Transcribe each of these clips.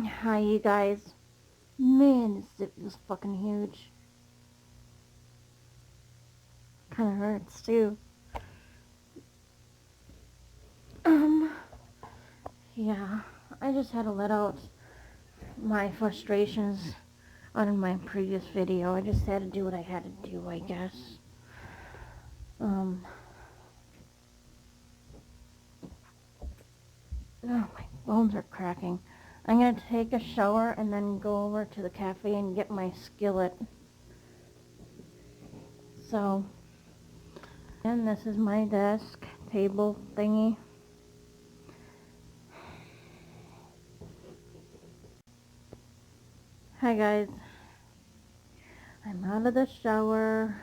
Hi, you guys. Man, this zip is fucking huge. Kinda hurts, too. Yeah, I just had to let out my frustrations on my previous video. I just had to do what I had to do, I guess. Oh, my bones are cracking. I'm gonna take a shower and then go over to the cafe and get my skillet. So, and this is my desk table thingy. Hi guys. I'm out of the shower.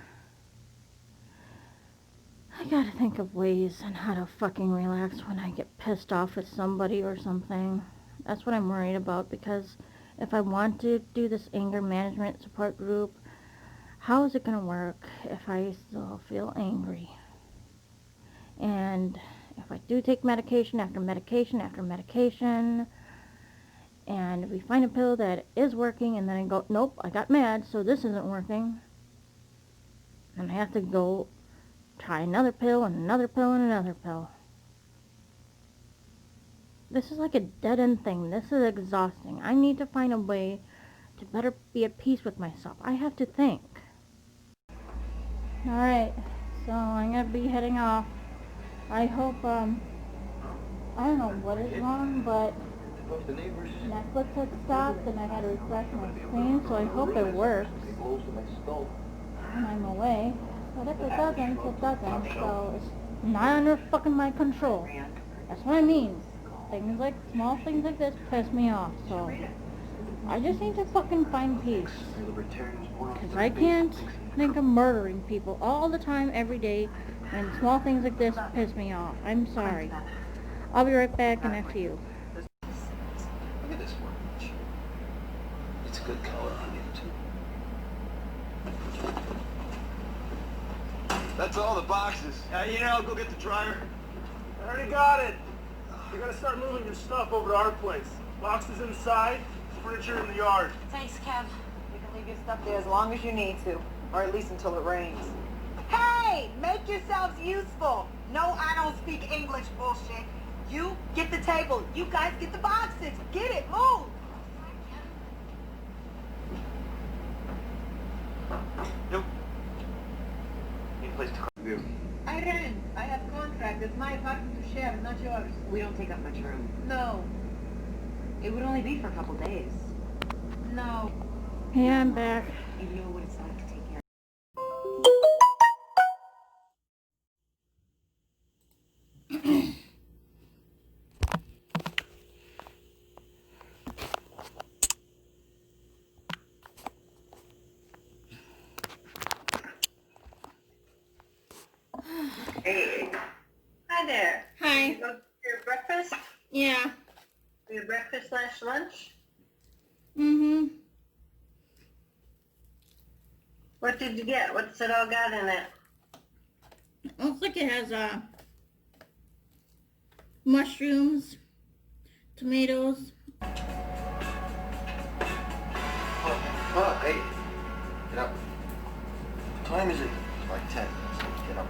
I gotta think of ways on how to fucking relax when I get pissed off with somebody or something. That's what I'm worried about, because if I want to do this anger management support group, how is it gonna work if I still feel angry? And if I do take medication after medication after medication, and we find a pill that is working, and then I go, nope, I got mad, so this isn't working, and I have to go try another pill and another pill and another pill. This is like a dead-end thing. This is exhausting. I need to find a way to better be at peace with myself. I have to think. Alright, so I'm going to be heading off. I hope, I don't know what is wrong, but Netflix had stopped and I had to refresh my screen, so I hope it works when I'm away. But if it doesn't, it doesn't, so it's not under fucking my control. That's what I mean. Things like, small things like this piss me off, so I just need to fucking find peace. Because I can't think of murdering people all the time, every day, and small things like this piss me off. I'm sorry. I'll be right back and after you. Look at this one. It's a good color on you, too. That's all the boxes. Yeah, I'll go get the dryer. I already got it. You gotta start moving your stuff over to our place. Boxes inside, furniture in the yard. Thanks, Kev. You can leave your stuff there as long as you need to, or at least until it rains. Hey, make yourselves useful. No, I don't speak English bullshit. You get the table. You guys get the boxes. Get it, move. Nope. Need a place to come. I rent. I have contract. It's my apartment to share, not yours. We don't take up much room. No. It would only be for a couple days. No. Hey, I'm back. You know what it's like to take care Hey. Hi there. Hi. You go to your breakfast? Yeah. Your breakfast/lunch? Mm-hmm. What did you get? What's it all got in it? Looks like it has, mushrooms, tomatoes. Oh, hey. Get up. What time is it? It's like 10. So get up.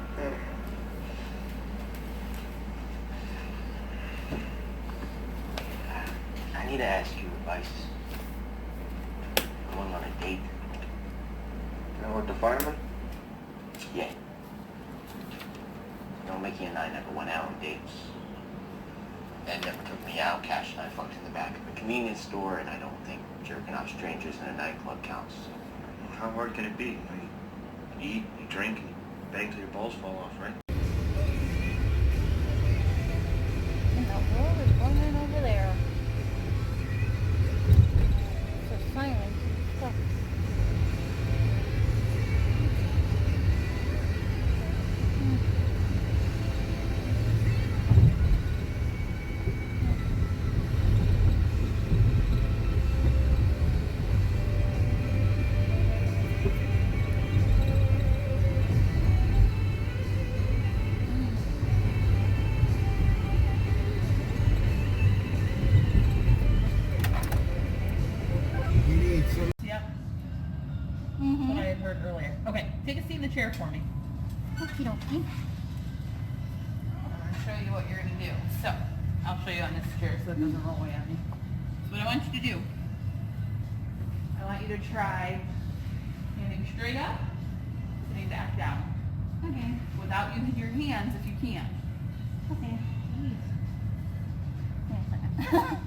I need to ask you advice. Going on a date. You know, with the fireman? Yeah. Don't make you a 9 number 1 hour dates. Ed never took me out. Cash and I fucked in the back of a convenience store, and I don't think jerking off strangers in a nightclub counts. How hard can it be? You eat, you drink, and you bang till your balls fall off, right? And the world is going on over there. It's a silence. It sucks. chair for me. Okie dokie. I'm going to show you what you're going to do. So, I'll show you on this chair so it doesn't roll away on me. So what I want you to do, I want you to try standing straight up, sitting back down. Okay. Without using your hands if you can. Okay. Jeez. Wait a second.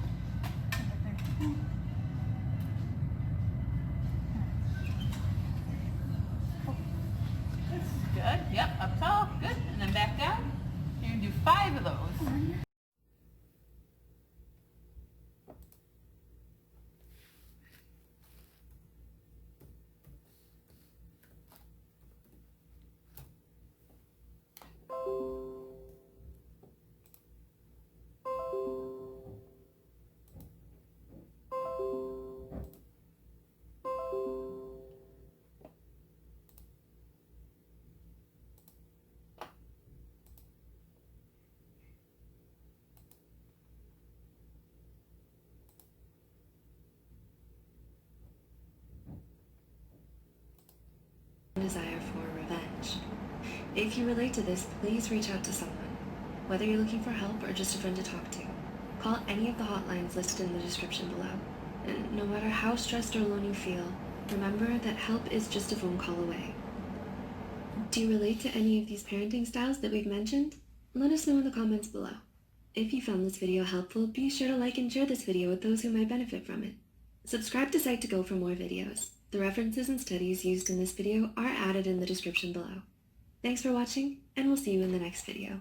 Good. Yep, up tall. Good. And then back down. You're going to do 5 of those. Desire for revenge. If you relate to this, please reach out to someone. Whether you're looking for help or just a friend to talk to, call any of the hotlines listed in the description below. And no matter how stressed or alone you feel, remember that help is just a phone call away. Do you relate to any of these parenting styles that we've mentioned? Let us know in the comments below. If you found this video helpful, be sure to like and share this video with those who might benefit from it. Subscribe to Psych2Go for more videos. The references and studies used in this video are added in the description below. Thanks for watching, and we'll see you in the next video.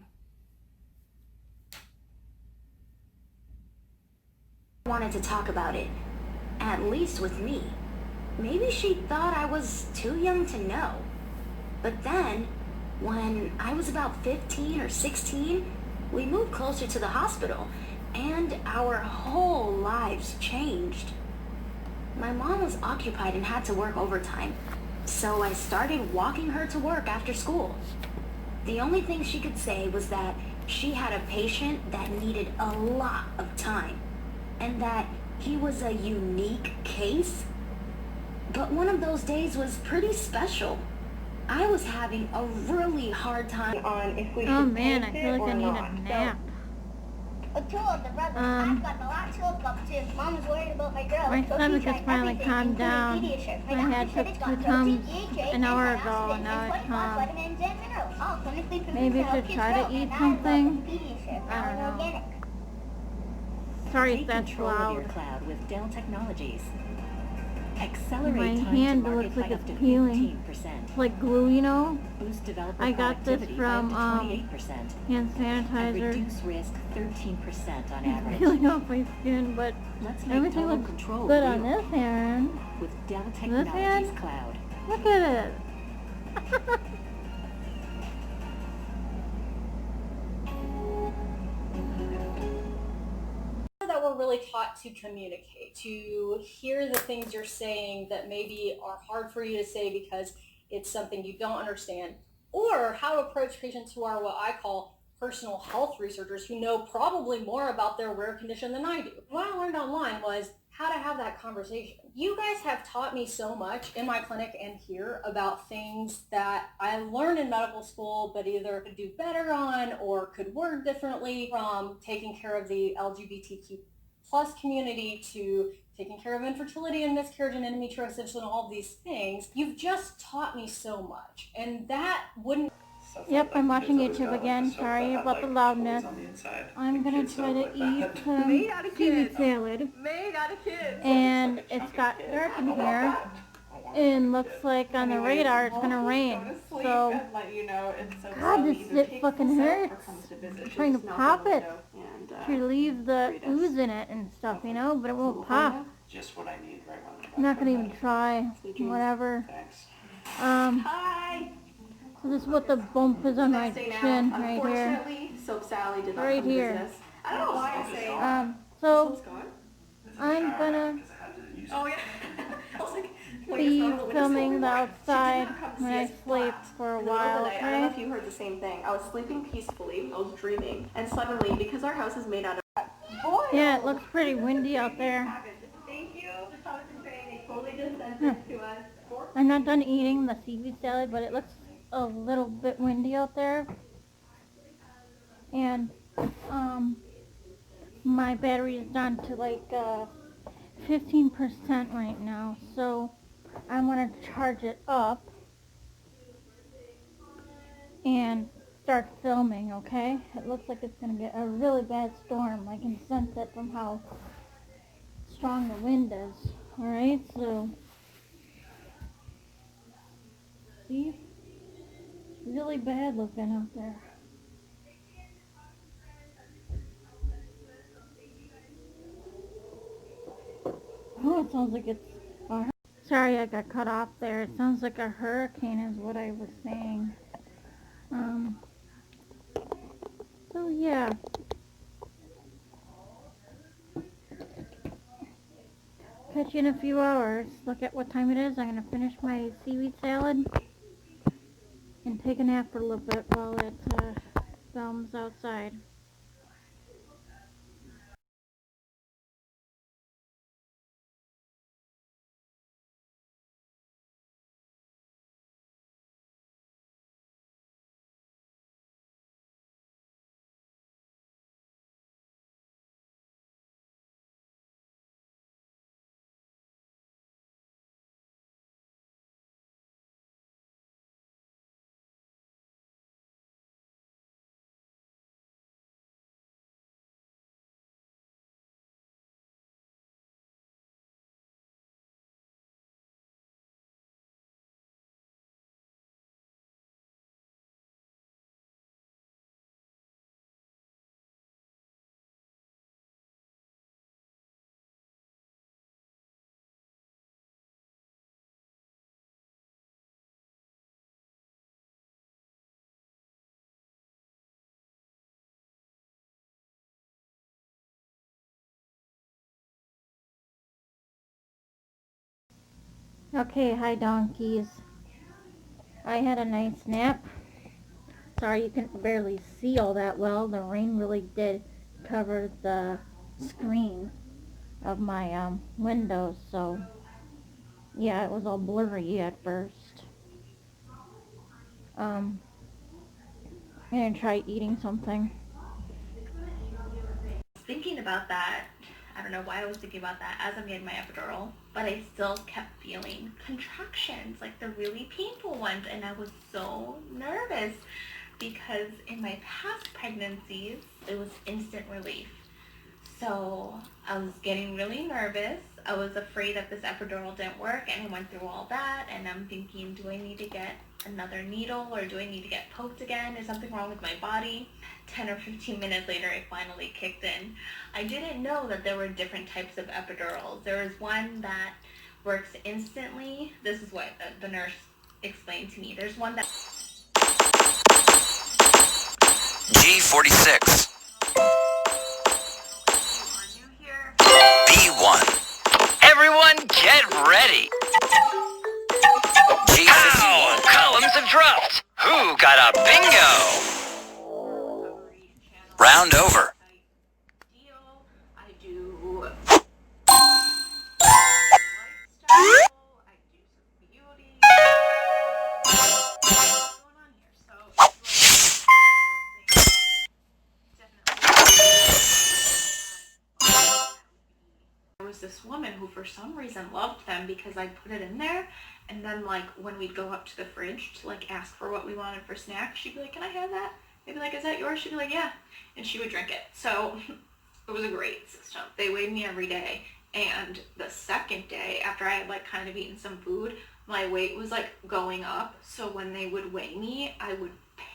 Wanted to talk about it, at least with me. Maybe she thought I was too young to know. But then, when I was about 15 or 16, we moved closer to the hospital, and our whole lives changed. My mom was occupied and had to work overtime, so I started walking her to work after school. The only thing she could say was that she had a patient that needed a lot of time, and that he was a unique case. But one of those days was pretty special. I was having a really hard time on if we should Oh man, I paint feel it like or I need not. a nap. I told the brother I've got a lot to look up to. Mom was worried about my girl. My so stomach she has tried finally everything, calmed including down. Pediasure. My I had doctor said took it's got 2 protein, Tums DHA, an hour ago, antioxidants, and now and it's 25 calm. vitamins and minerals, all clinically proven Maybe to I help should kids try to grow. eat And I love something. Pediasure, I don't now know. organic. Sorry if Take that's control of your loud. cloud with Dell Technologies. Accelerate My time hand to market looks like by it's up to peeling. 15%. It's like glue, you know? Boost developer I got this productivity from by up to 28%. hand And sanitizer. reduce risk 13% on It's average. peeling off my skin, but Let's make everything total looks control good real on this hand. with Dell hand? Technologies Cloud. Look at it. That we're really taught to communicate, to hear the things you're saying that maybe are hard for you to say because it's something you don't understand, or how to approach patients who are what I call personal health researchers who know probably more about their rare condition than I do. What I learned online was how to have that conversation. You guys have taught me so much in my clinic and here about things that I learned in medical school but either could do better on or could word differently, from taking care of the LGBTQ plus community to taking care of infertility and miscarriage and endometriosis and all of these things. You've just taught me so much, and that wouldn't... Yep, I'm watching YouTube again. Sorry about the loudness. I'm gonna try to eat some seaweed salad. Made out of kids. And it's got dark in here. And looks like on the radar it's gonna rain. So, God, this shit fucking hurts. I'm trying to pop it to leave the ooze in it and stuff, you know, but it won't pop. Just what I need right when I'm not gonna even try. Whatever. Hi. So this is what the bump is on my chin right here. Unfortunately, Soap Sally did not Right come to here. business. I don't know why I say. So I'm gonna Oh yeah. I was like, be filming the outside when I sleep for a while, I don't know okay? if you heard the same thing. I was sleeping peacefully, I was dreaming, and suddenly, because our house is made out of... Yeah, it looks pretty windy out there. Thank you. The comments are saying they totally just sent it to us. I'm not done eating the seaweed salad, but it looks a little bit windy out there, and my battery is down to like 15% right now, so I'm gonna charge it up and start filming. Okay, it looks like it's gonna get a really bad storm. I can sense it from how strong the wind is. All right, so see, it's really bad looking out there. Oh, it sounds like it's a sorry, I got cut off there. It sounds like a hurricane is what I was saying. So yeah. Catch you in a few hours. Look at what time it is. I'm going to finish my seaweed salad and take a nap for a little bit while it films outside. Okay, hi donkeys. I had a nice nap. Sorry you can barely see all that well. The rain really did cover the screen of my windows, so yeah, it was all blurry at first. I'm gonna try eating something. Thinking about that, I don't know why I was thinking about that as I'm getting my epidural, but I still kept feeling contractions, like the really painful ones, and I was so nervous because in my past pregnancies, it was instant relief. So I was getting really nervous. I was afraid that this epidural didn't work, and I went through all that, and I'm thinking, do I need to get another needle, or do I need to get poked again? Is something wrong with my body? 10 or 15 minutes later, it finally kicked in. I didn't know that there were different types of epidurals. There is one that works instantly. This is what the nurse explained to me. There's one that... G46. B1. Everyone get ready. G51. Ow! Columns have dropped. Who got a bingo? Round over. I do there was this woman who for some reason loved them because I put it in there, and then like when we'd go up to the fridge to like ask for what we wanted for snacks, she'd be like, can I have that? They'd be like, is that yours? She'd be like, yeah. And she would drink it. So it was a great system. They weighed me every day. And the second day, after I had like kind of eaten some food, my weight was like going up. So when they would weigh me, I would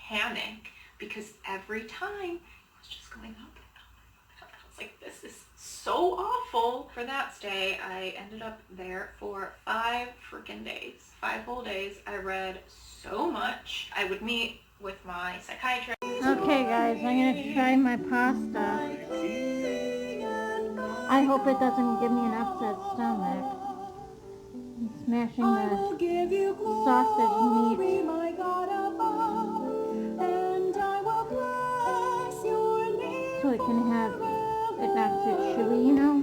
panic because every time it was just going up and up and up. I was like, this is so awful. For that stay, I ended up there for 5 freaking days. 5 whole days. I read so much. I would meet with my psychiatrist. Okay guys, I'm gonna try my pasta. I hope it doesn't give me an upset stomach. I'm smashing the sausage meat so it can have it not too chewy, you know.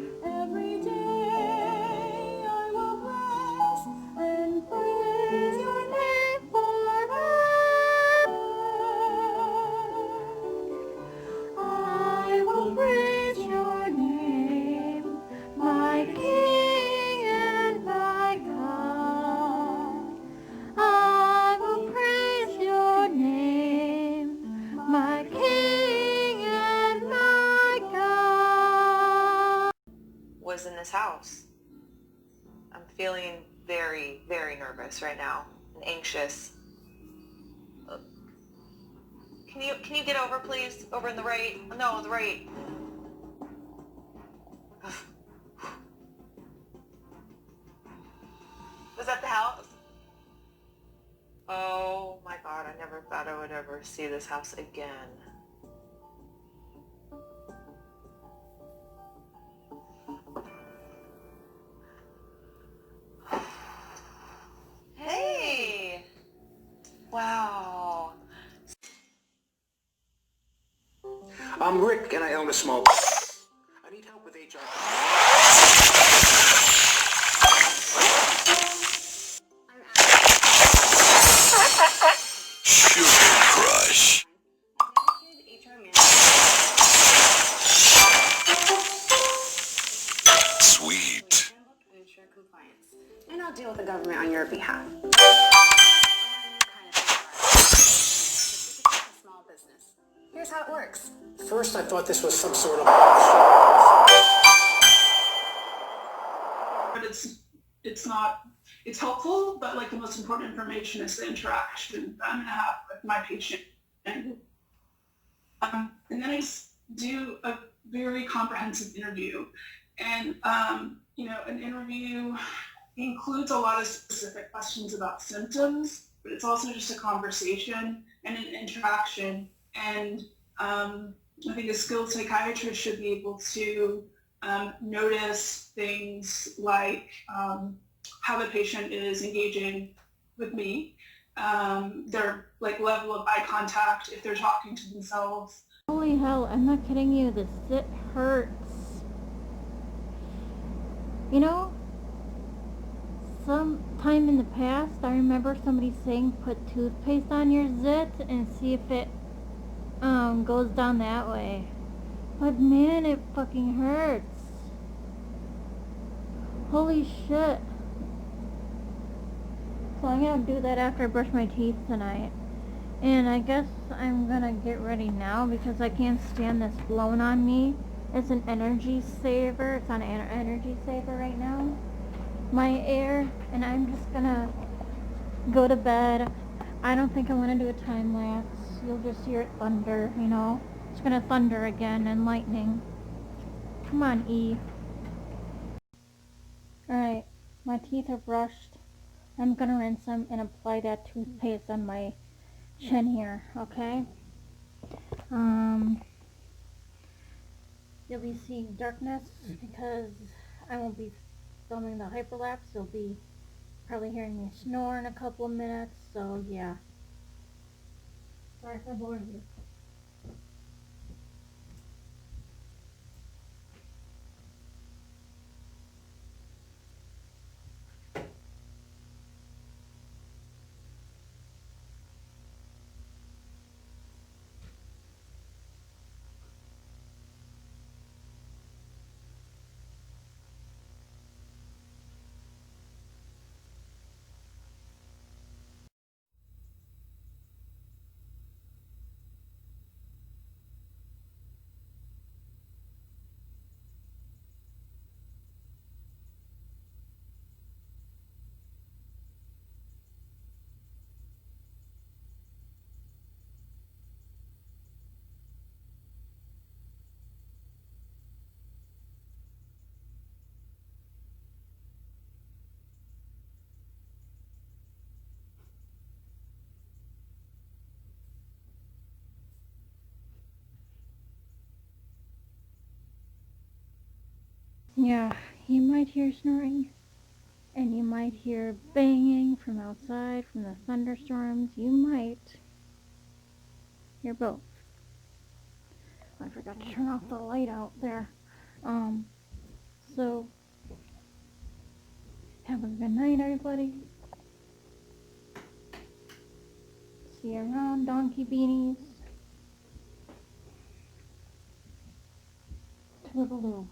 was in this house. I'm feeling very, very nervous right now and anxious. Can you get over, please? Over in the right? No, the right. Was that the house? Oh my God, I never thought I would ever see this house again. Hey! Wow. I'm Rick and I own a small business. I need help with HR. Sugar Crush. Sweet. And I'll deal with the government on your behalf. Small business. Here's how it works. First I thought this was some sort of... But it's not, it's helpful, but like the most important information is the interaction that I'm gonna have with my patient. And then I just do a very comprehensive interview. And, you know, an interview includes a lot of specific questions about symptoms, but it's also just a conversation and an interaction. And I think a skilled psychiatrist should be able to notice things like how the patient is engaging with me, their like level of eye contact, if they're talking to themselves. Holy hell, I'm not kidding you, the zit hurts. You know, sometime in the past, I remember somebody saying put toothpaste on your zit and see if it goes down that way. But man, it fucking hurts. Holy shit. So I'm gonna do that after I brush my teeth tonight. And I guess I'm gonna get ready now because I can't stand this blowing on me. It's an energy saver. It's on an energy saver right now. My air, and I'm just gonna go to bed. I don't think I want to do a time lapse. You'll just hear it thunder, you know. It's gonna thunder again and lightning. Come on, E. Alright, my teeth are brushed. I'm gonna rinse them and apply that toothpaste on my chin here, okay? You'll be seeing darkness because I won't be filming the hyperlapse. You'll be probably hearing me snore in a couple of minutes, so yeah. Sorry if I bored you. Yeah, you might hear snoring, and you might hear banging from outside from the thunderstorms. You might hear both. I forgot to turn off the light out there. So, have a good night, everybody. See you around, donkey beanies. Toodaloo.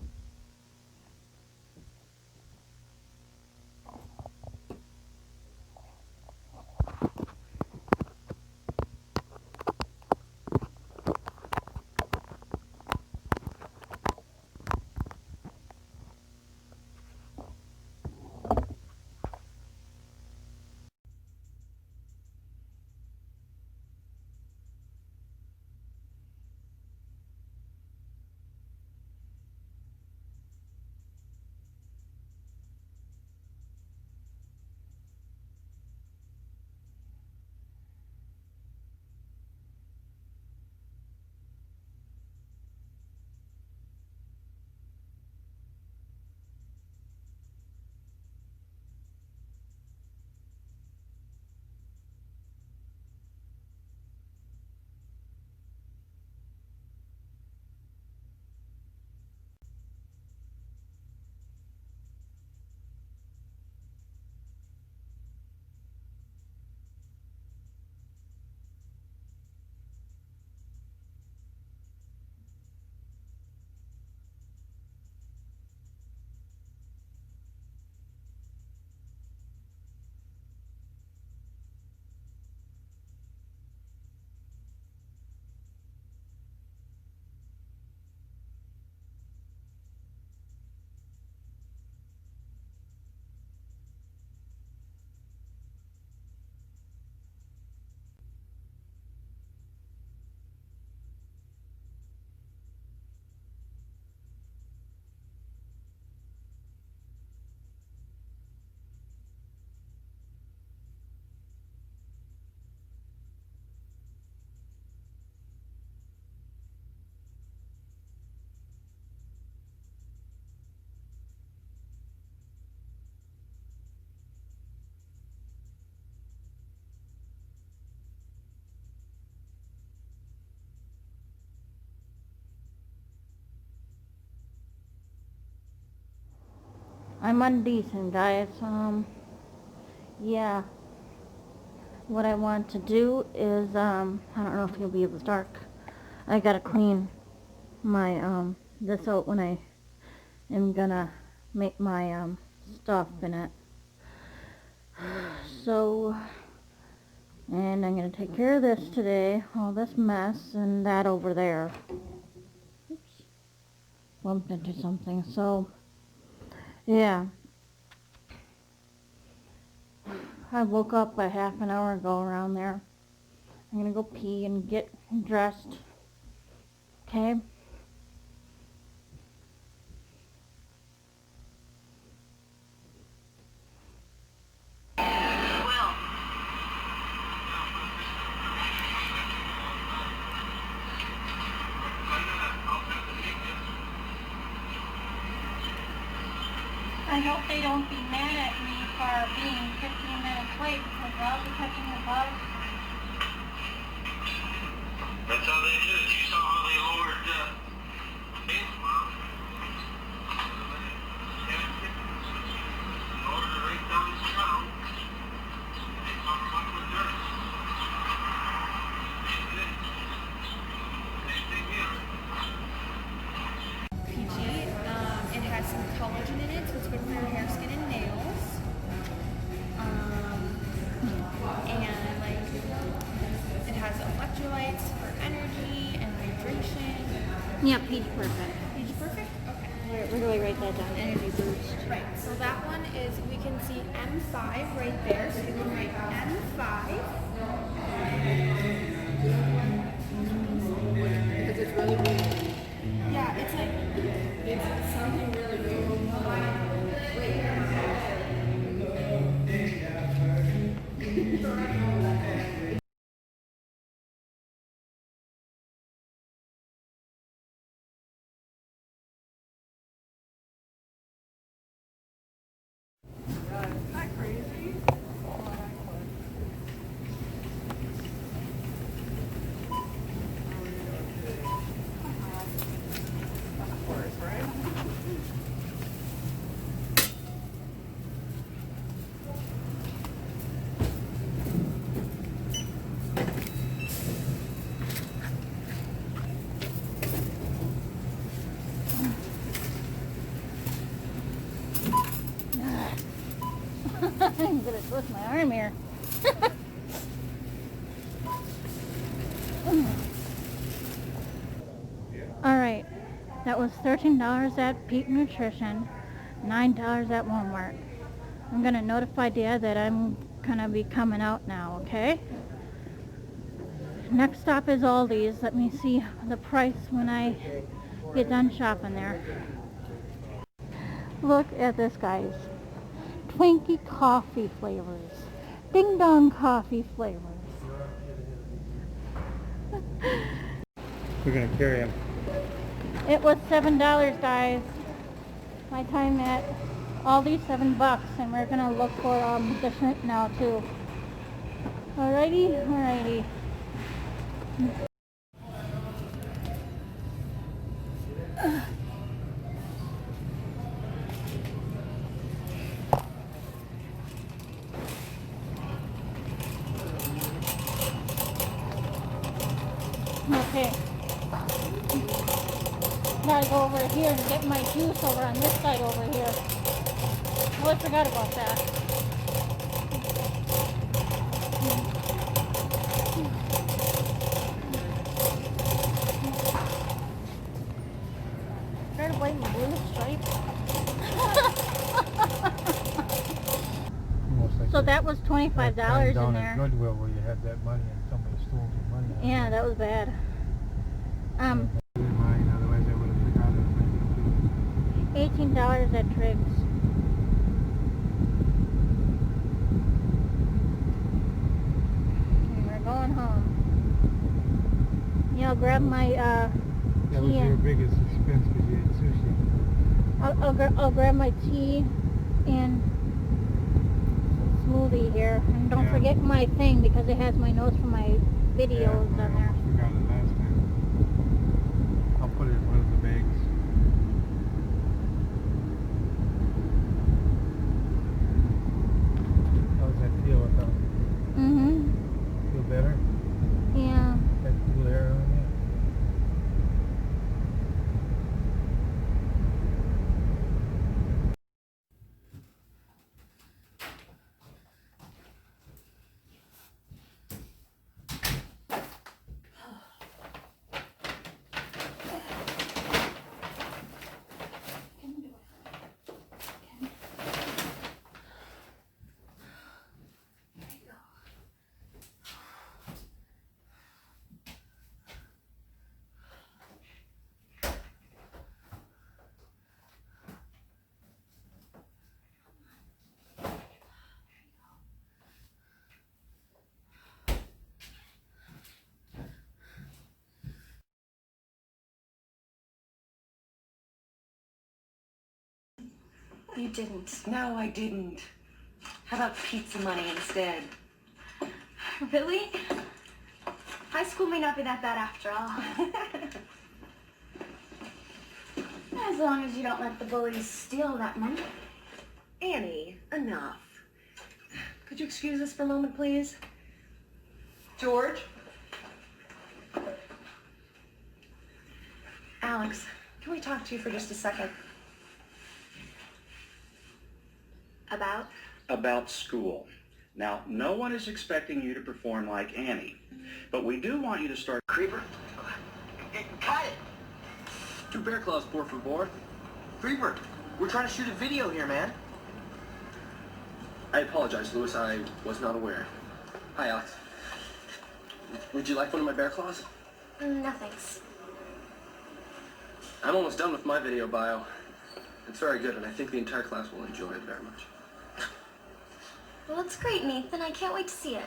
I'm undecent, guys. Yeah. What I want to do is, I don't know if you'll be able to dark. I gotta clean my, this out when I am gonna make my, stuff in it. So, and I'm gonna take care of this today, all this mess, and that over there. Oops. Bumped into something, so, yeah. I woke up a half an hour ago around there. I'm gonna go pee and get dressed. Okay? I hope they don't be mad at me for being 15 minutes late because I'll be catching the bus. That's how they did it. You saw how they lowered lowered it right down the ground. They covered up with dirt. Same thing here. PG. It has some collagen in it, so it's good for your hair, skin, and nails. And like, it has electrolytes for energy and hydration. Yeah, Peach Perfect. Peach Perfect? Okay. Where do I write that down? Energy Boost. Right, so that one is, we can see M5 right there, so you can write M5. Because it's really big. Yeah, it's like, it's something really big. I'm gonna twist my arm here. Alright, that was $13 at Peak Nutrition, $9 at Walmart. I'm gonna notify Dad that I'm gonna be coming out now, okay? Next stop is Aldi's. Let me see the price when I get done shopping there. Look at this, guys. Twinkie coffee flavors. Ding Dong coffee flavors. We're gonna carry him. It was $7, guys. My time at Aldi, $7, and we're gonna look for the shrimp now too. Alrighty, alrighty. Okay. Gotta go over here and get my juice over on this side over here. Oh, I forgot about that. Try to blame the blue stripe. So that was $25 in down there. at Goodwill where you had that money and somebody stole your money. Yeah, that was bad. Mine, otherwise I would have forgotten it. $18 at Triggs. Okay, we're going home. Yeah, I'll grab my That was tea your and biggest expense because you had sushi. I'll grab my tea and smoothie here, and don't forget my thing because it has my notes from my videos on there. I forgot it last time. I'll put it in one of the bags. You didn't. No, I didn't. How about pizza money instead? Really? High school may not be that bad after all. As long as you don't let the bullies steal that money. Annie, enough. Could you excuse us for a moment, please? George? Alex, can we talk to you for just a second? About? About school. Now, no one is expecting you to perform like Annie, but we do want you to start... Creeper? Cut it! 2 bear claws, por favor. Creeper, we're trying to shoot a video here, man. I apologize, Louis. I was not aware. Hi, Alex. Would you like one of my bear claws? No thanks. I'm almost done with my video bio. It's very good, and I think the entire class will enjoy it very much. Well, it's great, Nathan. I can't wait to see it.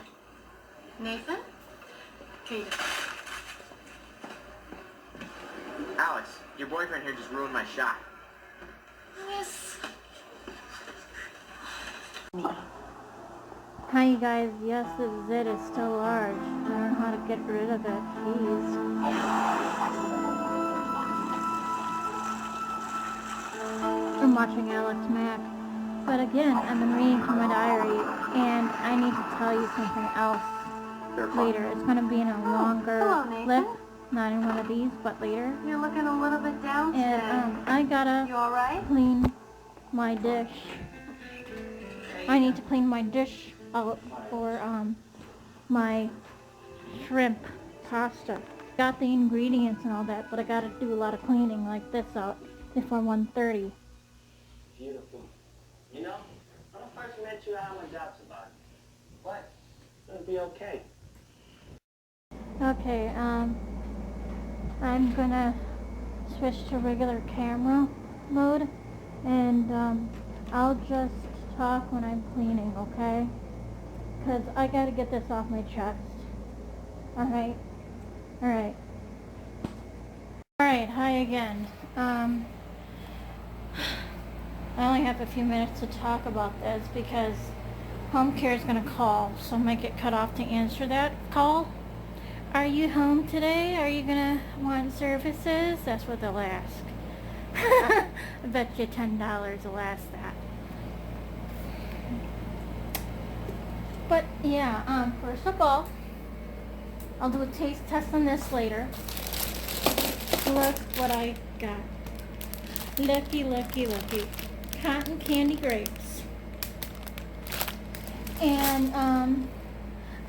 Nathan? Kaden. Alex, your boyfriend here just ruined my shot. Yes. Hi you guys, yes this is it, it's still large. I don't know how to get rid of it, jeez. I'm watching Alex Mack. But again, I've been reading from my diary, and I need to tell you something else later. It's going to be in a longer clip, not in one of these, but later. You're looking a little bit down today. And I gotta clean my dish. I need to clean my dish out for my shrimp pasta. Got the ingredients and all that, but I gotta do a lot of cleaning like this out before 1:30. Beautiful. You know, when I first met you, I had my doubts about it. But it's gonna be okay. Okay, I'm gonna switch to regular camera mode, and I'll just talk when I'm cleaning, okay? Because I gotta get this off my chest. Alright? Alright. Alright, hi again. I only have a few minutes to talk about this because home care is going to call, so I might get cut off to answer that call. Are you home today? Are you going to want services? That's what they'll ask. I bet you $10 will ask that. But yeah, first of all, I'll do a taste test on this later. Look what I got. Looky, looky, looky. Cotton candy grapes. And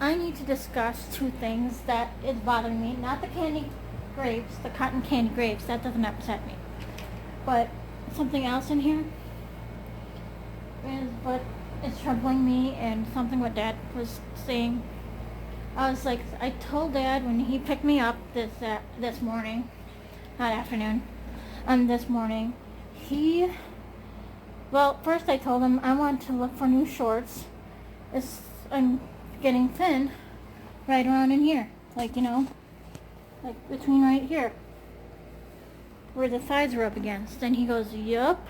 I need to discuss 2 things that is bothering me. Not the candy grapes, the cotton candy grapes. That doesn't upset me. But something else in here is what is troubling me, and something what Dad was saying. I was like, I told Dad when he picked me up this morning, not afternoon, this morning, well, first I told him I want to look for new shorts. I'm getting thin right around in here, like, you know, like between right here, where the thighs are up against. And he goes, yup,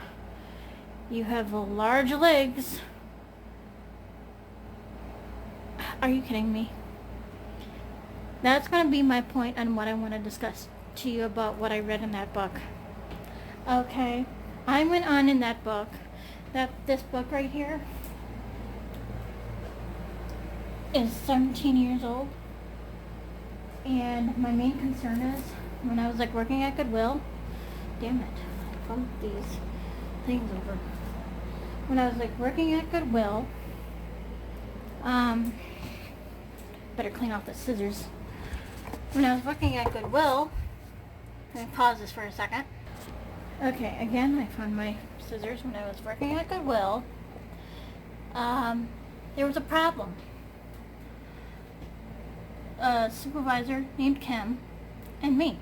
you have large legs. Are you kidding me? That's going to be my point on what I want to discuss to you about what I read in that book. Okay, I went on in that book, this book right here is 17 years old, and my main concern is, when I was like working at Goodwill, damn it, I bumped these things over. When I was like working at Goodwill, better clean off the scissors. When I was working at Goodwill, let me pause this for a second. Okay, again, I found my scissors. When I was working at Goodwill, there was a problem. A supervisor named Kim and me.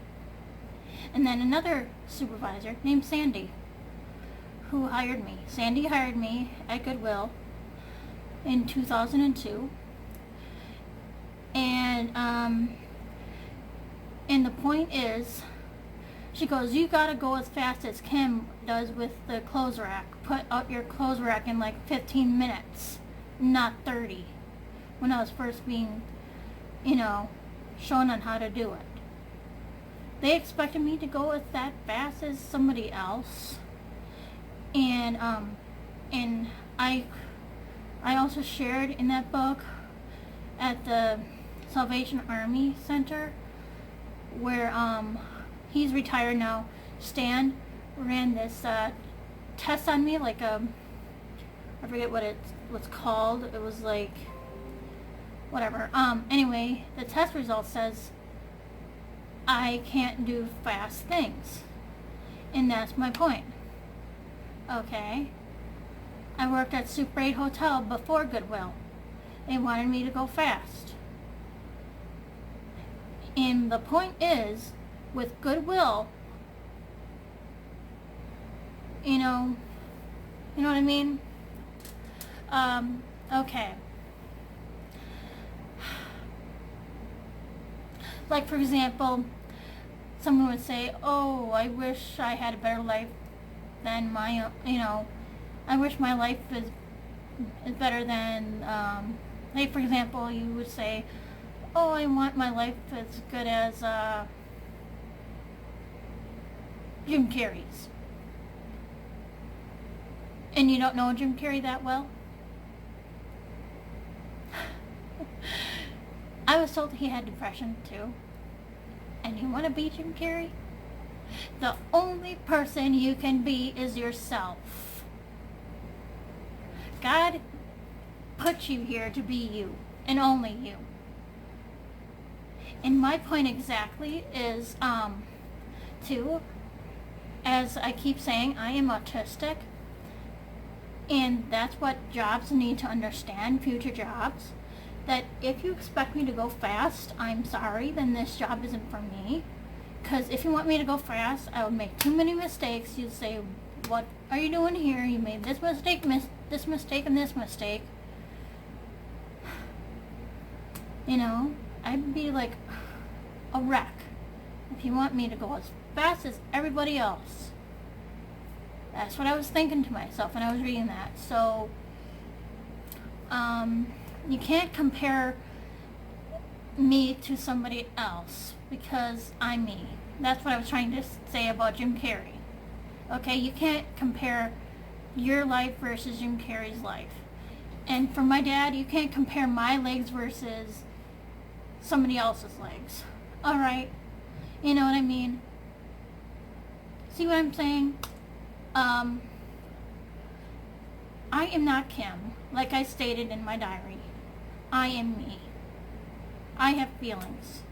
And then another supervisor named Sandy, who hired me. Sandy hired me at Goodwill in 2002. And the point is, She goes, you gotta go as fast as Kim does with the clothes rack. Put out your clothes rack in like 15 minutes, not 30. When I was first being, shown on how to do it. They expected me to go as that fast as somebody else. And I also shared in that book at the Salvation Army Center, where he's retired now. Stan ran this test on me, like I forget what it's called. It was like whatever. Anyway, the test result says I can't do fast things, and that's my point. Okay, I worked at Super 8 Hotel before Goodwill. They wanted me to go fast. And the point is, with Goodwill, you know what I mean? Okay. Like, for example, someone would say, oh, I wish I had a better life than my, I wish my life is better than, like, for example, you would say, oh, I want my life as good as Jim Carrey's. And you don't know Jim Carrey that well? I was told he had depression too. And you want to be Jim Carrey? The only person you can be is yourself. God put you here to be you, and only you. And my point exactly is, as I keep saying, I am autistic, and that's what jobs need to understand, future jobs, that if you expect me to go fast, I'm sorry, then this job isn't for me. Because if you want me to go fast, I would make too many mistakes. You'd say, what are you doing here? You made this mistake, this mistake, and this mistake. I'd be like a wreck if you want me to go as fast as everybody else. That's what I was thinking to myself when I was reading that. So, you can't compare me to somebody else because I'm me. That's what I was trying to say about Jim Carrey. Okay, you can't compare your life versus Jim Carrey's life. And for my dad, you can't compare my legs versus somebody else's legs. Alright? You know what I mean? See what I'm saying? I am not Kim, like I stated in my diary. I am me. I have feelings.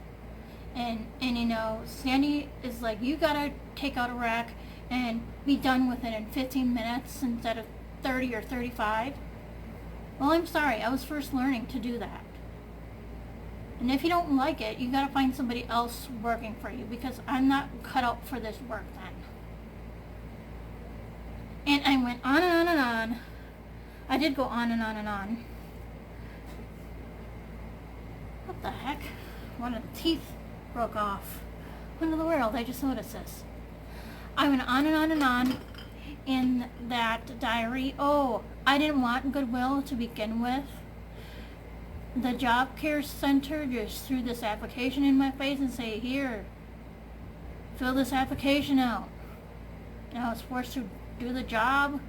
And Sandy is like, you gotta take out a rack and be done with it in 15 minutes instead of 30 or 35. Well, I'm sorry, I was first learning to do that. And if you don't like it, you gotta find somebody else working for you, because I'm not cut out for this work then. And I went on and on and on. I did go on and on and on. What the heck? One of the teeth broke off. What in the world? I just noticed this. I went on and on and on in that diary. Oh, I didn't want Goodwill to begin with. The Job Care Center just threw this application in my face and say, here, fill this application out. And I was forced to do the job.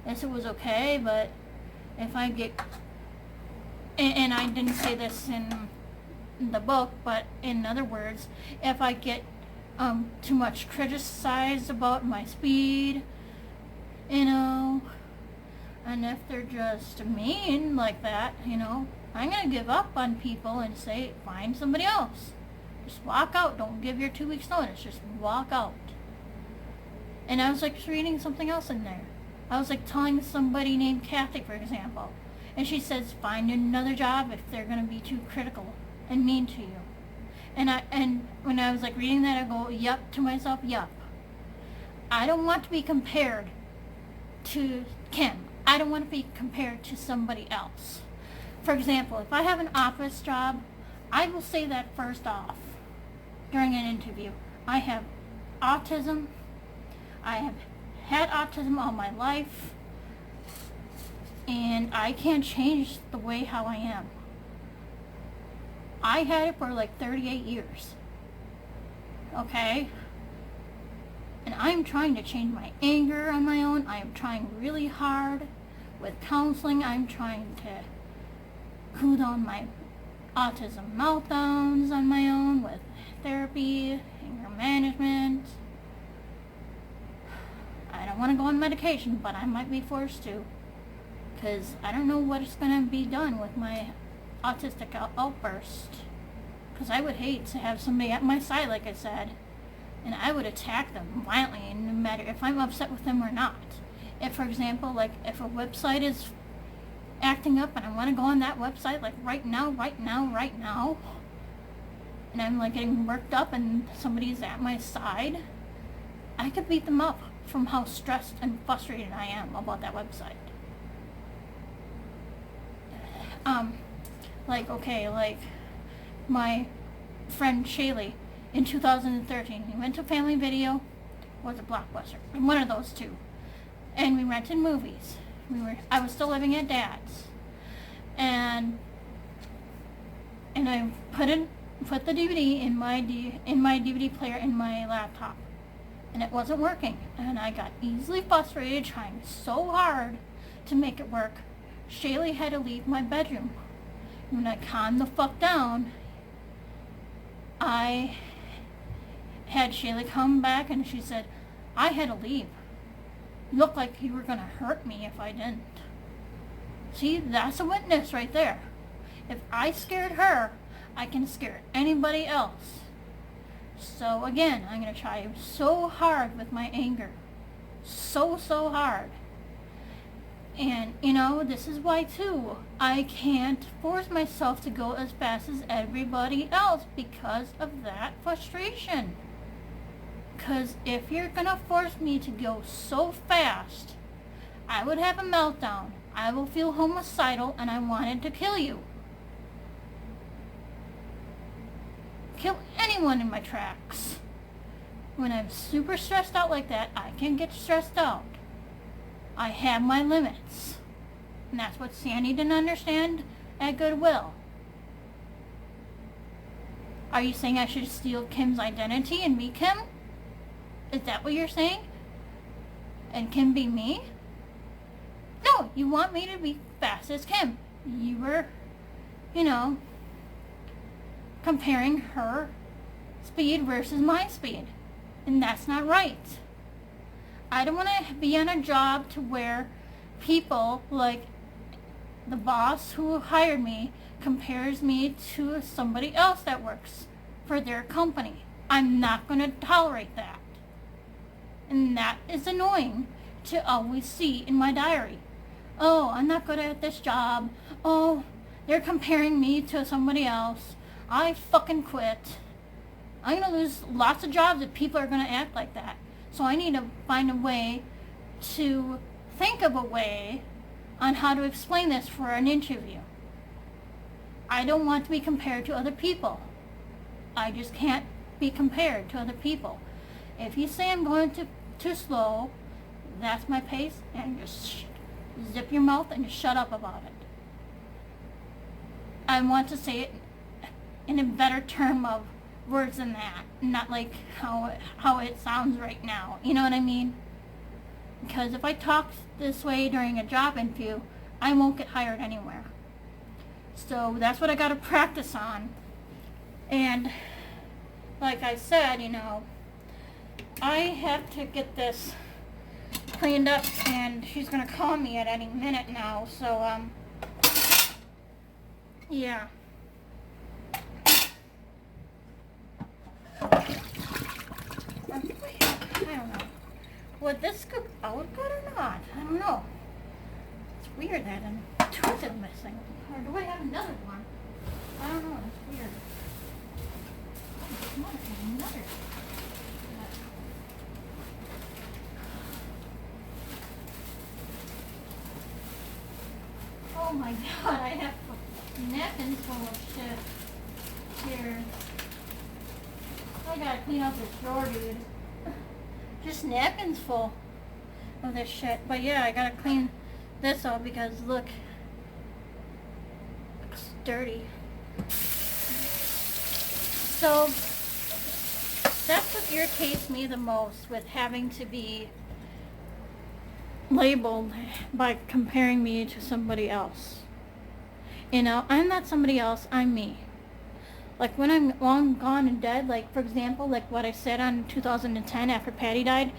Yes, it was okay, but if I get, and I didn't say this in the book, but in other words, if I get too much criticized about my speed, and if they're just mean like that, I'm gonna give up on people and say, find somebody else. Just walk out. Don't give your 2 weeks notice. Just walk out. And I was like reading something else in there. I was like telling somebody named Kathy, for example, and she says, find another job if they're gonna be too critical and mean to you. And when I was like reading that, I go, yup, to myself, yup. I don't want to be compared to Kim. I don't want to be compared to somebody else. For example, if I have an office job, I will say that first off during an interview. I have autism. I have had autism all my life, and I can't change the way how I am. I had it for like 38 years. Okay? And I'm trying to change my anger on my own. I am trying really hard with counseling. I'm trying to cool down my autism meltdowns on my own with therapy, anger management. I don't want to go on medication, but I might be forced to, because I don't know what is going to be done with my autistic outburst. Because I would hate to have somebody at my side, like I said, and I would attack them violently, no matter if I'm upset with them or not. If, for example, like if a website is acting up and I want to go on that website like right now, and I'm like getting worked up and somebody's at my side, I could beat them up from how stressed and frustrated I am about that website. Like my friend Shaylee in 2013, we went to Family Video, or was it Blockbuster? One of those two. And we rented movies. I was still living at Dad's. And I put the DVD in my DVD player in my laptop. And it wasn't working. And I got easily frustrated trying so hard to make it work. Shaylee had to leave my bedroom. When I calmed the fuck down, I had Shaylee come back and she said, I had to leave. You looked like you were going to hurt me if I didn't. See, that's a witness right there. If I scared her, I can scare anybody else. So again, I'm going to try so hard with my anger. So hard. And, you know, this is why, too, I can't force myself to go as fast as everybody else because of that frustration. Because if you're going to force me to go so fast, I would have a meltdown. I will feel homicidal and I wanted to kill you. Kill anyone in my tracks. When I'm super stressed out like that, I can get stressed out. I have my limits. And that's what Sandy didn't understand at Goodwill. Are you saying I should steal Kim's identity and be Kim? Is that what you're saying? And Kim be me? No, you want me to be fast as Kim. You were, you know, comparing her speed versus my speed. And that's not right. I don't want to be on a job to where people like the boss who hired me compares me to somebody else that works for their company. I'm not going to tolerate that. And that is annoying to always see in my diary. Oh, I'm not good at this job. Oh, they're comparing me to somebody else. I fucking quit. I'm going to lose lots of jobs if people are going to act like that. So I need to find a way to think of a way on how to explain this for an interview. I don't want to be compared to other people. I just can't be compared to other people. If you say I'm going too slow, that's my pace, and just zip your mouth and just shut up about it. I want to say it in a better term of words than that, not like how it sounds right now. You know what I mean? Because if I talk this way during a job interview, I won't get hired anywhere. So that's what I got to practice on. And like I said, you know, I have to get this cleaned up, and she's gonna call me at any minute now. So yeah. I don't know. Would this go out good or not? I don't know. It's weird that a tooth is missing. Or do I have another one? I don't know. It's weird. I might have another. Oh my god, I have napkins full of shit. Here. I gotta clean out this drawer, dude. just napkins full of this shit. But yeah, I gotta clean this up because look, it's dirty. So that's what irritates me the most with having to be labeled by comparing me to somebody else. You know, I'm not somebody else, I'm me. Like when I'm long gone and dead, like for example, like what I said on 2010 after Patty died,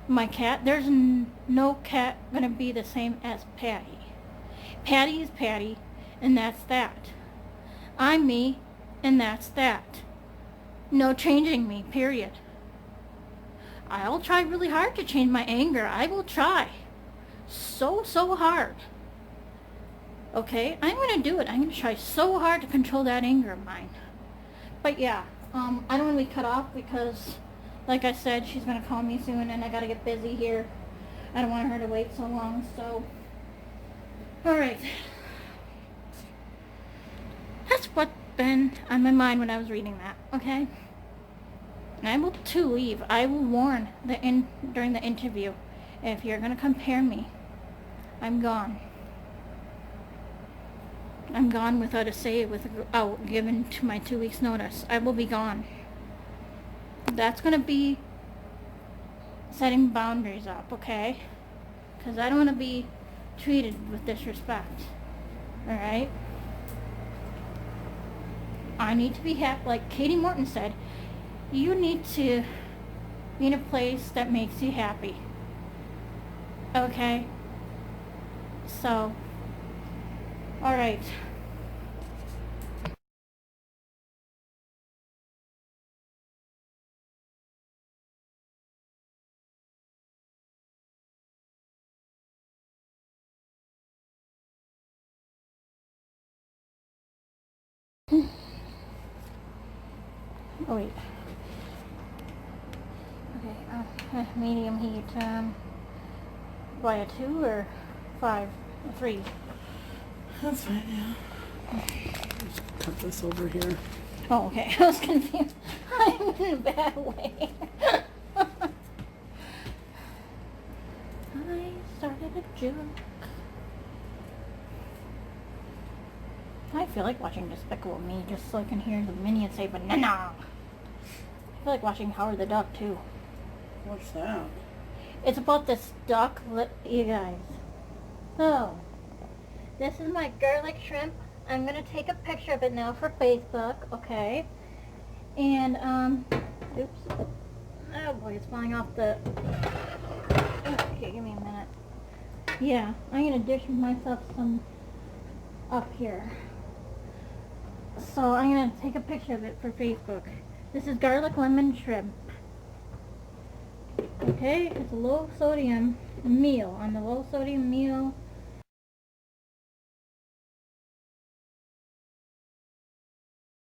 my cat, there's no cat gonna be the same as Patty. Patty is Patty, and that's that. I'm me, and that's that. No changing me, period. I'll try really hard to change my anger. I will try. So hard. Okay? I'm gonna do it. I'm gonna try so hard to control that anger of mine. But yeah, I don't want to be cut off because, like I said, she's gonna call me soon and I gotta get busy here. I don't want her to wait so long, so. Alright. That's what's been on my mind when I was reading that, okay? And I will too leave. I will warn during the interview. If you're gonna compare me, I'm gone. I'm gone without a say, without giving to my 2 weeks notice. I will be gone. That's gonna be setting boundaries up, okay? Because I don't want to be treated with disrespect. Alright? I need to be happy. Like Katie Morton said, you need to be in a place that makes you happy. Okay? So, alright. Oh wait. Okay, medium heat. Why a 2 or 5? A 3? That's fine, yeah. Just cut this over here. Oh, okay. I was confused. I'm in a bad way. I started a joke. I feel like watching Despicable Me just so I can hear the minions say banana. I feel like watching Howard the Duck too. What's that? It's about this duck, you guys. So, this is my garlic shrimp. I'm gonna take a picture of it now for Facebook, okay? And, oops. Oh boy, it's falling off the... Okay, give me a minute. Yeah, I'm gonna dish myself some up here. So I'm gonna take a picture of it for Facebook. This is garlic lemon shrimp. Okay, it's a low sodium meal. On the low sodium meal,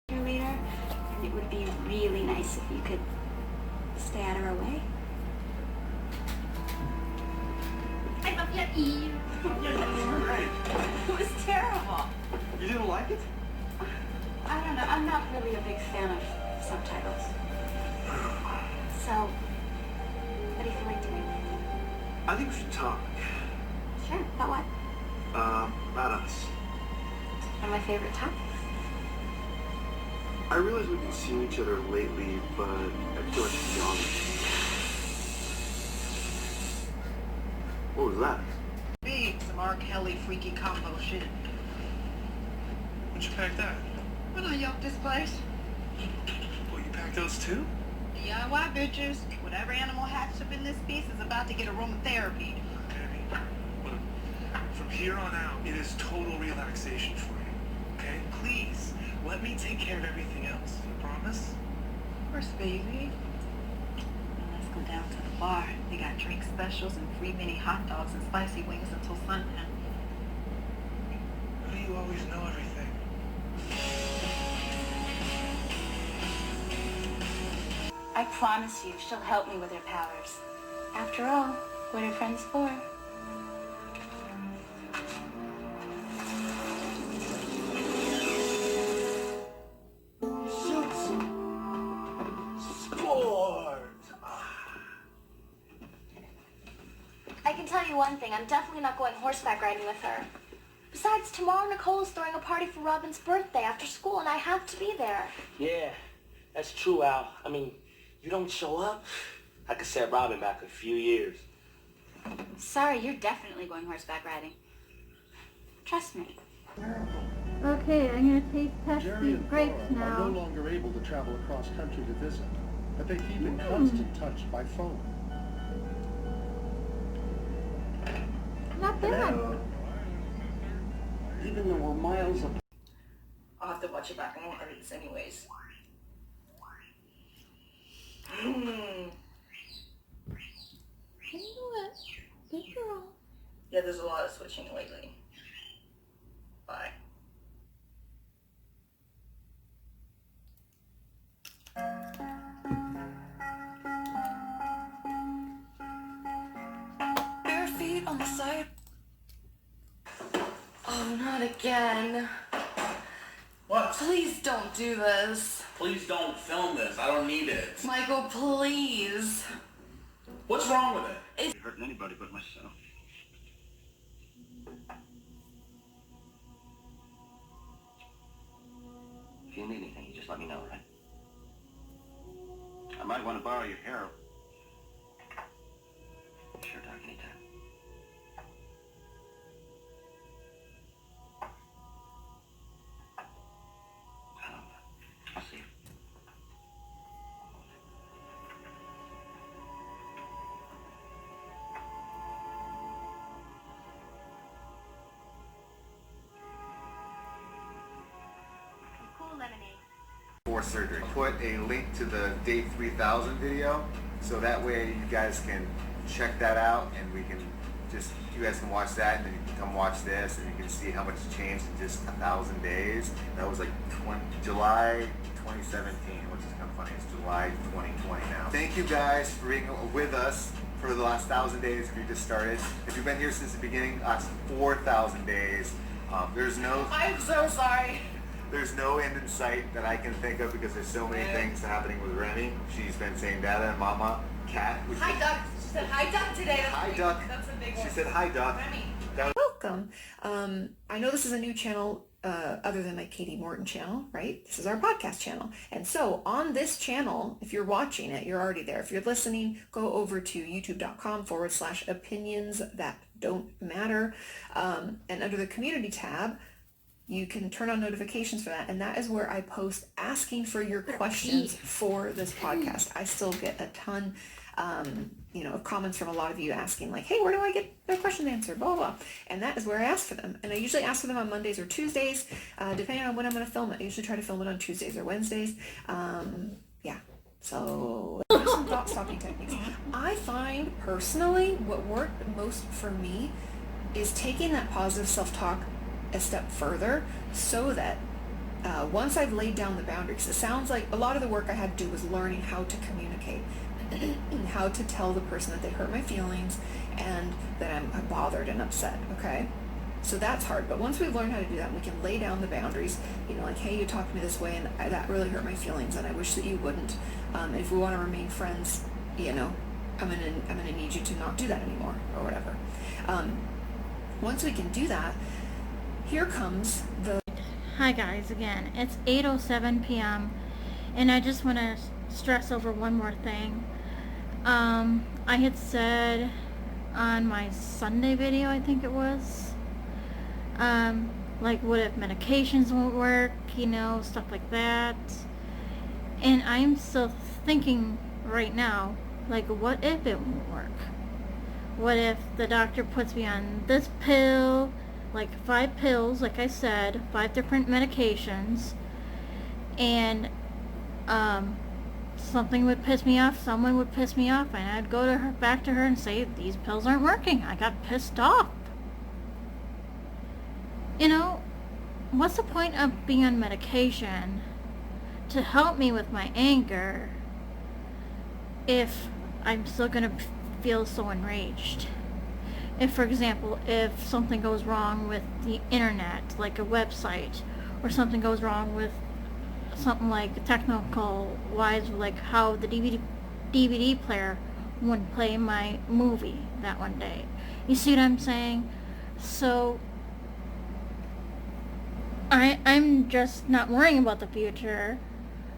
later, and it would be really nice if you could stay out of our way. I love you, Eve. Great. It was terrible. You didn't like it? I don't know. I'm not really a big fan of subtitles. So, what do you feel like doing? I think we should talk. Sure. About what? About us. One of my favorite topics. I realize we've been seeing each other lately, but I feel like it's beyond it. What was that? Big, some R. Kelly freaky combo shit. When'd you pack that? When I yucked this place. Well, you packed those too? DIY bitches. Whatever animal hatched up in this piece is about to get aromatherapy. Abby, look, from here on out, it is total relaxation for you. Okay? Please, let me take care of everything else. You promise? Of course, baby. Now let's go down to the bar. They got drink specials and free mini hot dogs and spicy wings until sundown. How do you always know everything? I promise you, she'll help me with her powers. After all, what are friends for? Sport! I can tell you one thing, I'm definitely not going horseback riding with her. Besides, tomorrow Nicole is throwing a party for Robin's birthday after school, and I have to be there. Yeah, that's true, Al. I mean, you don't show up, I could set Robin back a few years. Sorry, you're definitely going horseback riding. Trust me. Okay, I'm gonna taste test Jerry these and grapes Flora are no now. longer able to travel across country to visit, but they keep in constant touch by phone. Not bad. Even though we're miles apart. I'll have to watch it back. I won't edit this anyways. Can you do it? Good girl. Yeah, there's a lot of switching lately. Bye. Bare feet on the side. Oh, not again. What? Please don't do this. Please don't film this. I don't need it. Michael, please. What's wrong with it? It's hurting anybody but myself. If you need anything, you just let me know, right? I might want to borrow your hair. Sure, Doc, anytime. I'll see you. Cool lemonade. For surgery. Put a link to the Day 3000 video, so that way you guys can check that out, and we can just, you guys can watch that, and then you can come watch this, and you can see how much changed in just 1,000 days. That was like July 2017, which is kind of funny. It's July 2020 now. Thank you guys for being with us for the last 1,000 days if you just started. If you've been here since the beginning, last 4,000 days. There's no... I'm so sorry. There's no end in sight that I can think of because there's so many things happening with Remy. She's been saying Dada and Mama, Cat. Hi, Duck. She said hi, Duck today. That's Hi, big. Duck. That's a big one. She said hi, Duck. Remy. Welcome. I know this is a new channel other than my Katie Morton channel, right? This is our podcast channel. And so on this channel, if you're watching it, you're already there. If you're listening, go over to youtube.com/opinions that don't matter. And under the community tab, you can turn on notifications for that, and that is where I post asking for your questions for this podcast. I still get a ton, of comments from a lot of you asking, like, hey, where do I get their questions answered, blah, blah, blah. And that is where I ask for them. And I usually ask for them on Mondays or Tuesdays, depending on when I'm going to film it. I usually try to film it on Tuesdays or Wednesdays. Yeah. So, some thought-stopping techniques. I find, personally, what worked most for me is taking that positive self-talk a step further, so that once I've laid down the boundaries, it sounds like a lot of the work I had to do was learning how to communicate and how to tell the person that they hurt my feelings and that I'm bothered and upset, okay? So that's hard, but once we've learned how to do that, we can lay down the boundaries, like, hey, you talked to me this way and that really hurt my feelings and I wish that you wouldn't. And if we want to remain friends, I'm gonna need you to not do that anymore or whatever. Once we can do that, here comes the... Hi guys, again, it's 8:07 p.m. and I just want to stress over one more thing. I had said on my Sunday video, I think it was, like, what if medications won't work, stuff like that. And I'm still thinking right now, like, what if it won't work? What if the doctor puts me on this pill, like 5 pills, like I said, 5 different medications, and something would piss me off, someone would piss me off, and I'd go to her, back to her and say, these pills aren't working. I got pissed off. What's the point of being on medication to help me with my anger if I'm still going to feel so enraged? If, for example, if something goes wrong with the internet, like a website, or something goes wrong with something like technical wise, like how the DVD player wouldn't play my movie that one day. You see what I'm saying? So I'm just not worrying about the future.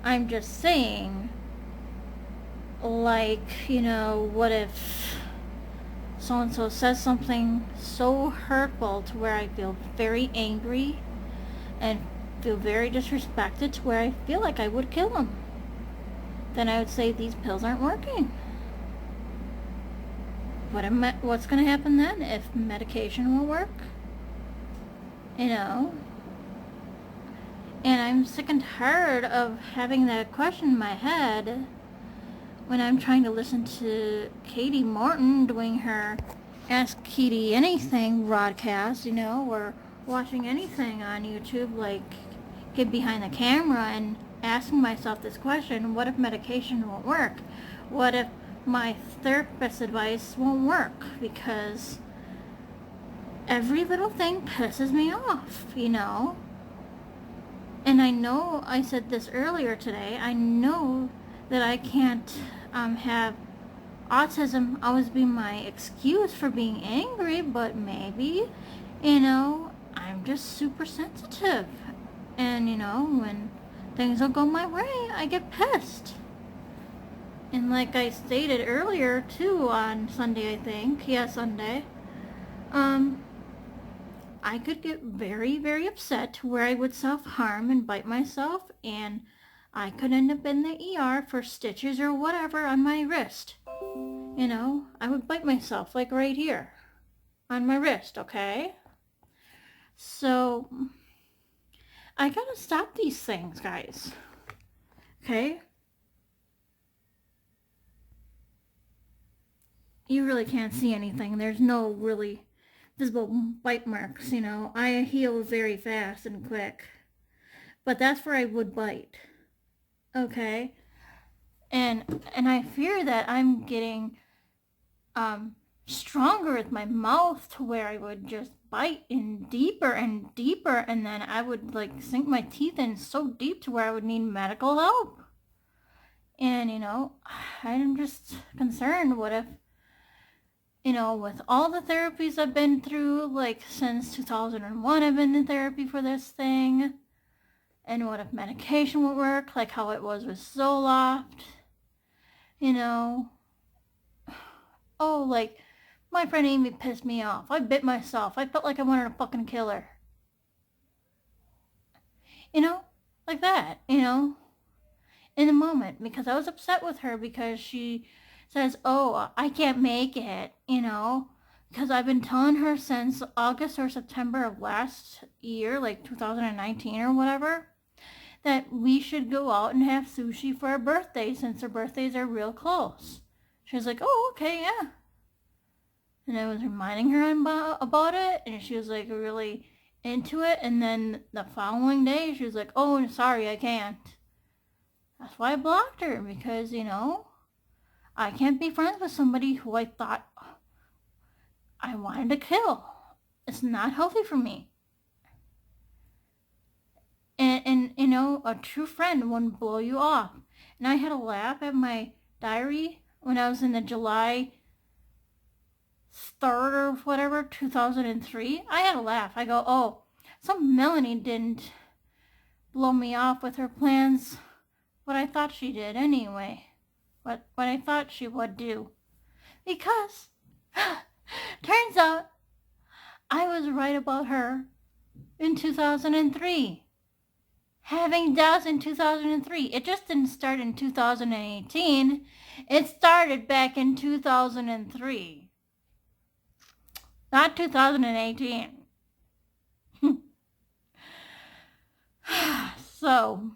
I'm just saying, like, you know, what if so-and-so says something so hurtful to where I feel very angry and feel very disrespected to where I feel like I would kill him. Then I would say these pills aren't working. What's going to happen then if medication won't work? You know? And I'm sick and tired of having that question in my head when I'm trying to listen to Katie Morton doing her Ask Katie Anything broadcast, you know, or watching anything on YouTube, like Get Behind the Camera, and asking myself this question: what if medication won't work? What if my therapist's advice won't work? Because every little thing pisses me off, you know? And I know I said this earlier today, I know that I can't have autism always be my excuse for being angry, but maybe, you know, I'm just super sensitive. And, you know, when things don't go my way, I get pissed. And like I stated earlier, too, on Sunday, I think, yeah, Sunday, I could get very, very upset to where I would self-harm and bite myself, and I could end up in the ER for stitches or whatever on my wrist. You know, I would bite myself, like right here, on my wrist, okay? So, I gotta stop these things, guys. Okay? You really can't see anything. There's no really visible bite marks, you know. I heal very fast and quick. But that's where I would bite. Okay? And I fear that I'm getting stronger with my mouth to where I would just bite in deeper and deeper, and then I would like sink my teeth in so deep to where I would need medical help. And, you know, I'm just concerned, what if, you know, with all the therapies I've been through, like since 2001 I've been in therapy for this thing, and what if medication won't work, like how it was with Zoloft, you know. Oh, like, my friend Amy pissed me off. I bit myself. I felt like I wanted to fucking kill her. You know, like that, you know, in the moment, because I was upset with her because she says, oh, I can't make it, you know, because I've been telling her since August or September of last year, like 2019 or whatever, that we should go out and have sushi for our birthday since our birthdays are real close. She was like, oh, okay, yeah. And I was reminding her about it, and she was like really into it, and then the following day she was like, oh, sorry, I can't. That's why I blocked her, because, you know, I can't be friends with somebody who I thought I wanted to kill. It's not healthy for me. And you know, a true friend wouldn't blow you off. And I had a laugh at my diary when I was in the July 3rd or whatever, 2003. I had a laugh. I go, oh, some Melanie didn't blow me off with her plans, what I thought she did anyway. What I thought she would do. Because, turns out, I was right about her in 2003. Having doubts in 2003. It just didn't start in 2018. It started back in 2003. Not 2018. So,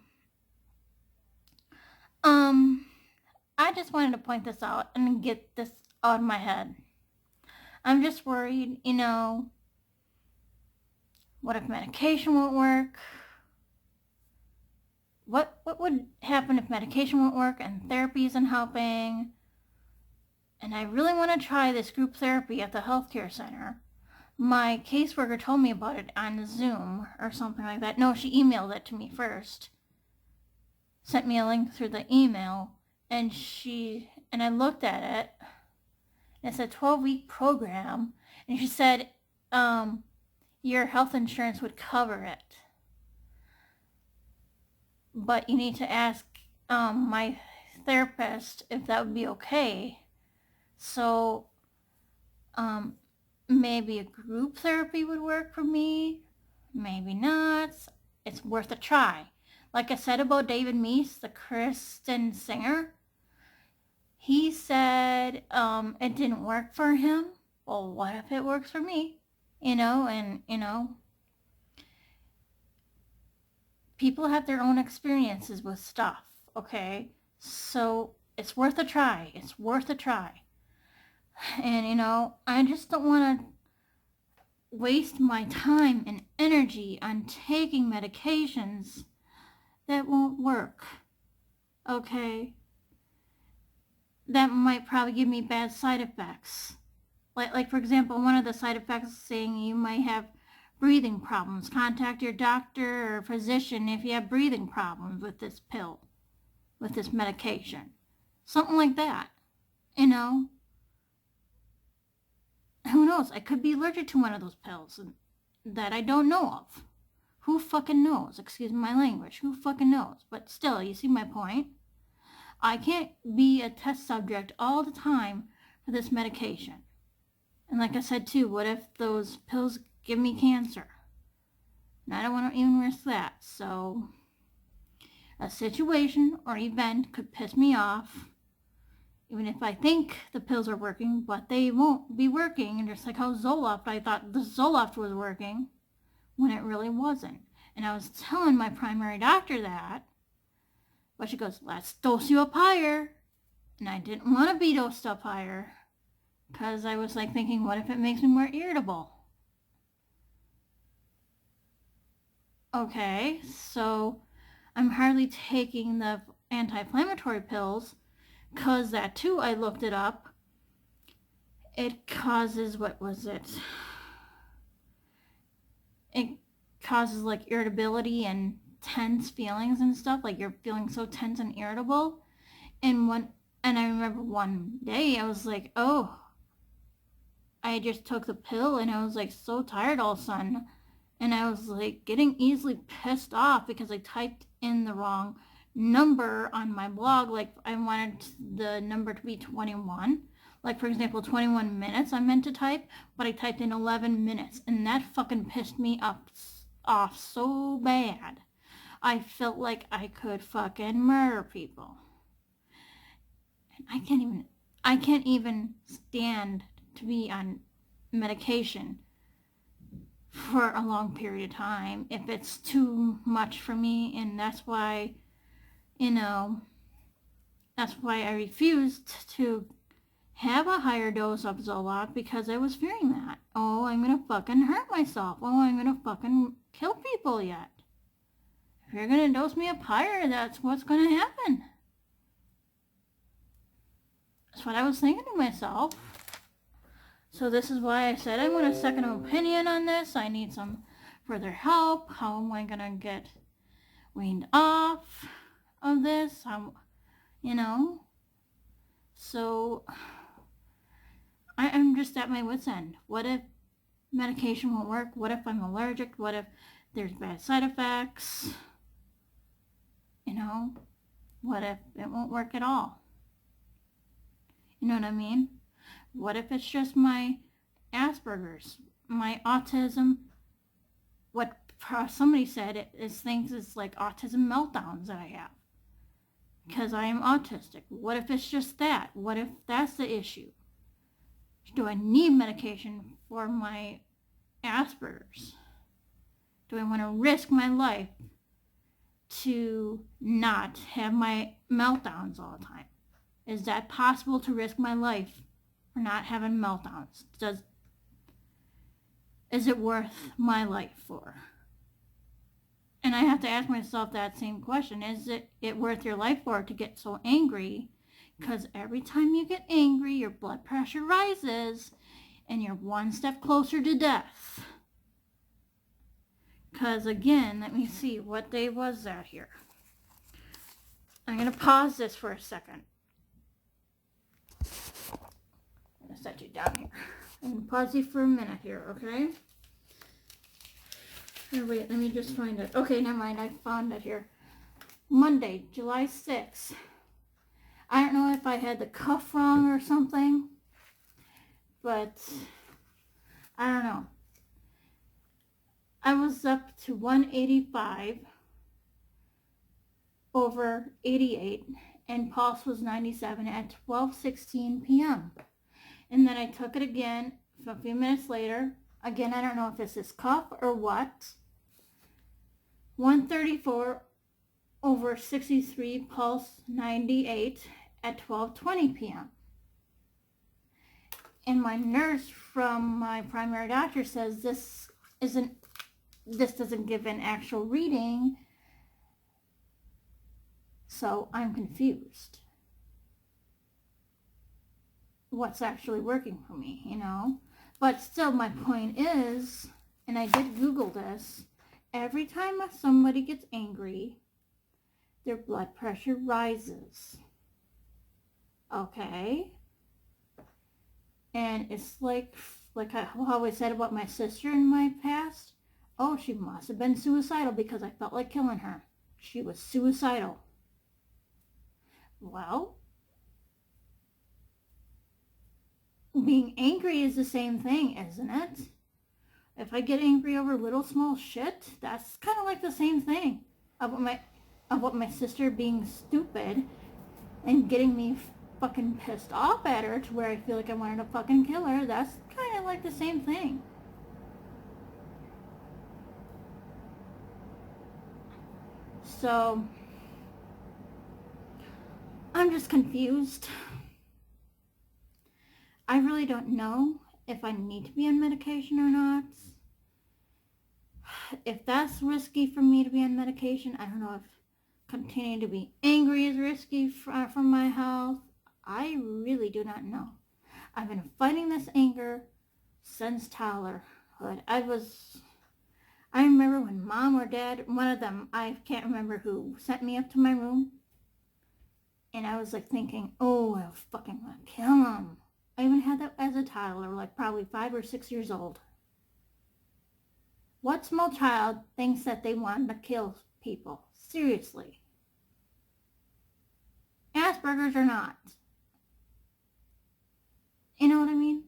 I just wanted to point this out and get this out of my head. I'm just worried, you know, what if medication won't work? What would happen if medication won't work and therapy isn't helping? And I really want to try this group therapy at the healthcare center. My caseworker told me about it on Zoom or something like that. No, she emailed it to me first. Sent me a link through the email, and she and I looked at it, and it's a 12-week program, and she said, your health insurance would cover it. But you need to ask my therapist if that would be okay. So maybe a group therapy would work for me, maybe not. It's worth a try. Like I said about David Meese, the Christian singer, he said it didn't work for him. Well, what if it works for me? People have their own experiences with stuff, okay? So it's worth a try. It's worth a try. And, I just don't want to waste my time and energy on taking medications that won't work, okay? That might probably give me bad side effects. Like for example, one of the side effects is saying you might have breathing problems. Contact your doctor or physician if you have breathing problems with this pill, with this medication. Something like that, Who knows? I could be allergic to one of those pills that I don't know of. Who fucking knows? Excuse my language. Who fucking knows? But still, you see my point? I can't be a test subject all the time for this medication. And like I said too, what if those pills give me cancer? And I don't want to even risk that. So a situation or event could piss me off, even if I think the pills are working, but they won't be working. And just like how Zoloft, I thought the Zoloft was working when it really wasn't. And I was telling my primary doctor that, but she goes, let's dose you up higher. And I didn't want to be dosed up higher because I was like thinking, what if it makes me more irritable? Okay, so I'm hardly taking the anti-inflammatory pills because that too, I looked it up. It causes, what was it? It causes like irritability and tense feelings and stuff. Like you're feeling so tense and irritable. And I remember one day I was like, oh, I just took the pill and I was like so tired all of a sudden. And I was like getting easily pissed off because I typed in the wrong number on my blog. Like I wanted the number to be 21. Like for example, 21 minutes I meant to type, but I typed in 11 minutes. And that fucking pissed me off so bad. I felt like I could fucking murder people. And I can't even stand to be on medication for a long period of time if it's too much for me. And that's why, that's why I refused to have a higher dose of Zoloft, because I was fearing that. Oh, I'm gonna fucking hurt myself. Oh, I'm gonna fucking kill people yet. If you're gonna dose me up higher, that's what's gonna happen. That's what I was thinking to myself. So this is why I said I want a second opinion on this. I need some further help. How am I gonna get weaned off of this? So I'm just at my wit's end. What if medication won't work? What if I'm allergic? What if there's bad side effects? What if it won't work at all? You know what I mean? What if it's just my Asperger's, my autism? What somebody said thinks it's like autism meltdowns that I have because I am autistic. What if it's just that? What if that's the issue? Do I need medication for my Asperger's? Do I want to risk my life to not have my meltdowns all the time? Is that possible, to risk my life for not having meltdowns? Is it worth my life for? And I have to ask myself that same question. Is it worth your life for to get so angry? Because every time you get angry, your blood pressure rises and you're one step closer to death. Because again, let me see, what day was that here? I'm going to pause this for a second. set you down here. I'm going to pause you for a minute here, okay? Oh, wait, let me just find it. Okay, never mind. I found it here. Monday, July 6th. I don't know if I had the cuff wrong or something, but I don't know. I was up to 185 over 88, and pulse was 97 at 12:16 p.m. And then I took it again a few minutes later. Again, I don't know if this is cuff or what. 134 over 63, pulse 98 at 12:20 p.m. And my nurse from my primary doctor says this doesn't give an actual reading, so I'm confused. What's actually working for me, you know? But still, my point is, and I did Google this, every time somebody gets angry, their blood pressure rises. Okay? And it's like how I said about my sister in my past. Oh, she must have been suicidal because I felt like killing her. She was suicidal. Well, being angry is the same thing, isn't it? If I get angry over little small shit, that's kind of like the same thing. About my sister being stupid and getting me fucking pissed off at her to where I feel like I wanted to fucking kill her. That's kind of like the same thing. So, I'm just confused. I really don't know if I need to be on medication or not. If that's risky for me to be on medication, I don't know if continuing to be angry is risky for my health. I really do not know. I've been fighting this anger since toddlerhood. I remember when mom or dad, one of them, I can't remember who, sent me up to my room. And I was like thinking, oh, I fucking want to kill him. I even had that as a toddler, like probably 5 or 6 years old. What small child thinks that they want to kill people? Seriously. Asperger's or not. You know what I mean?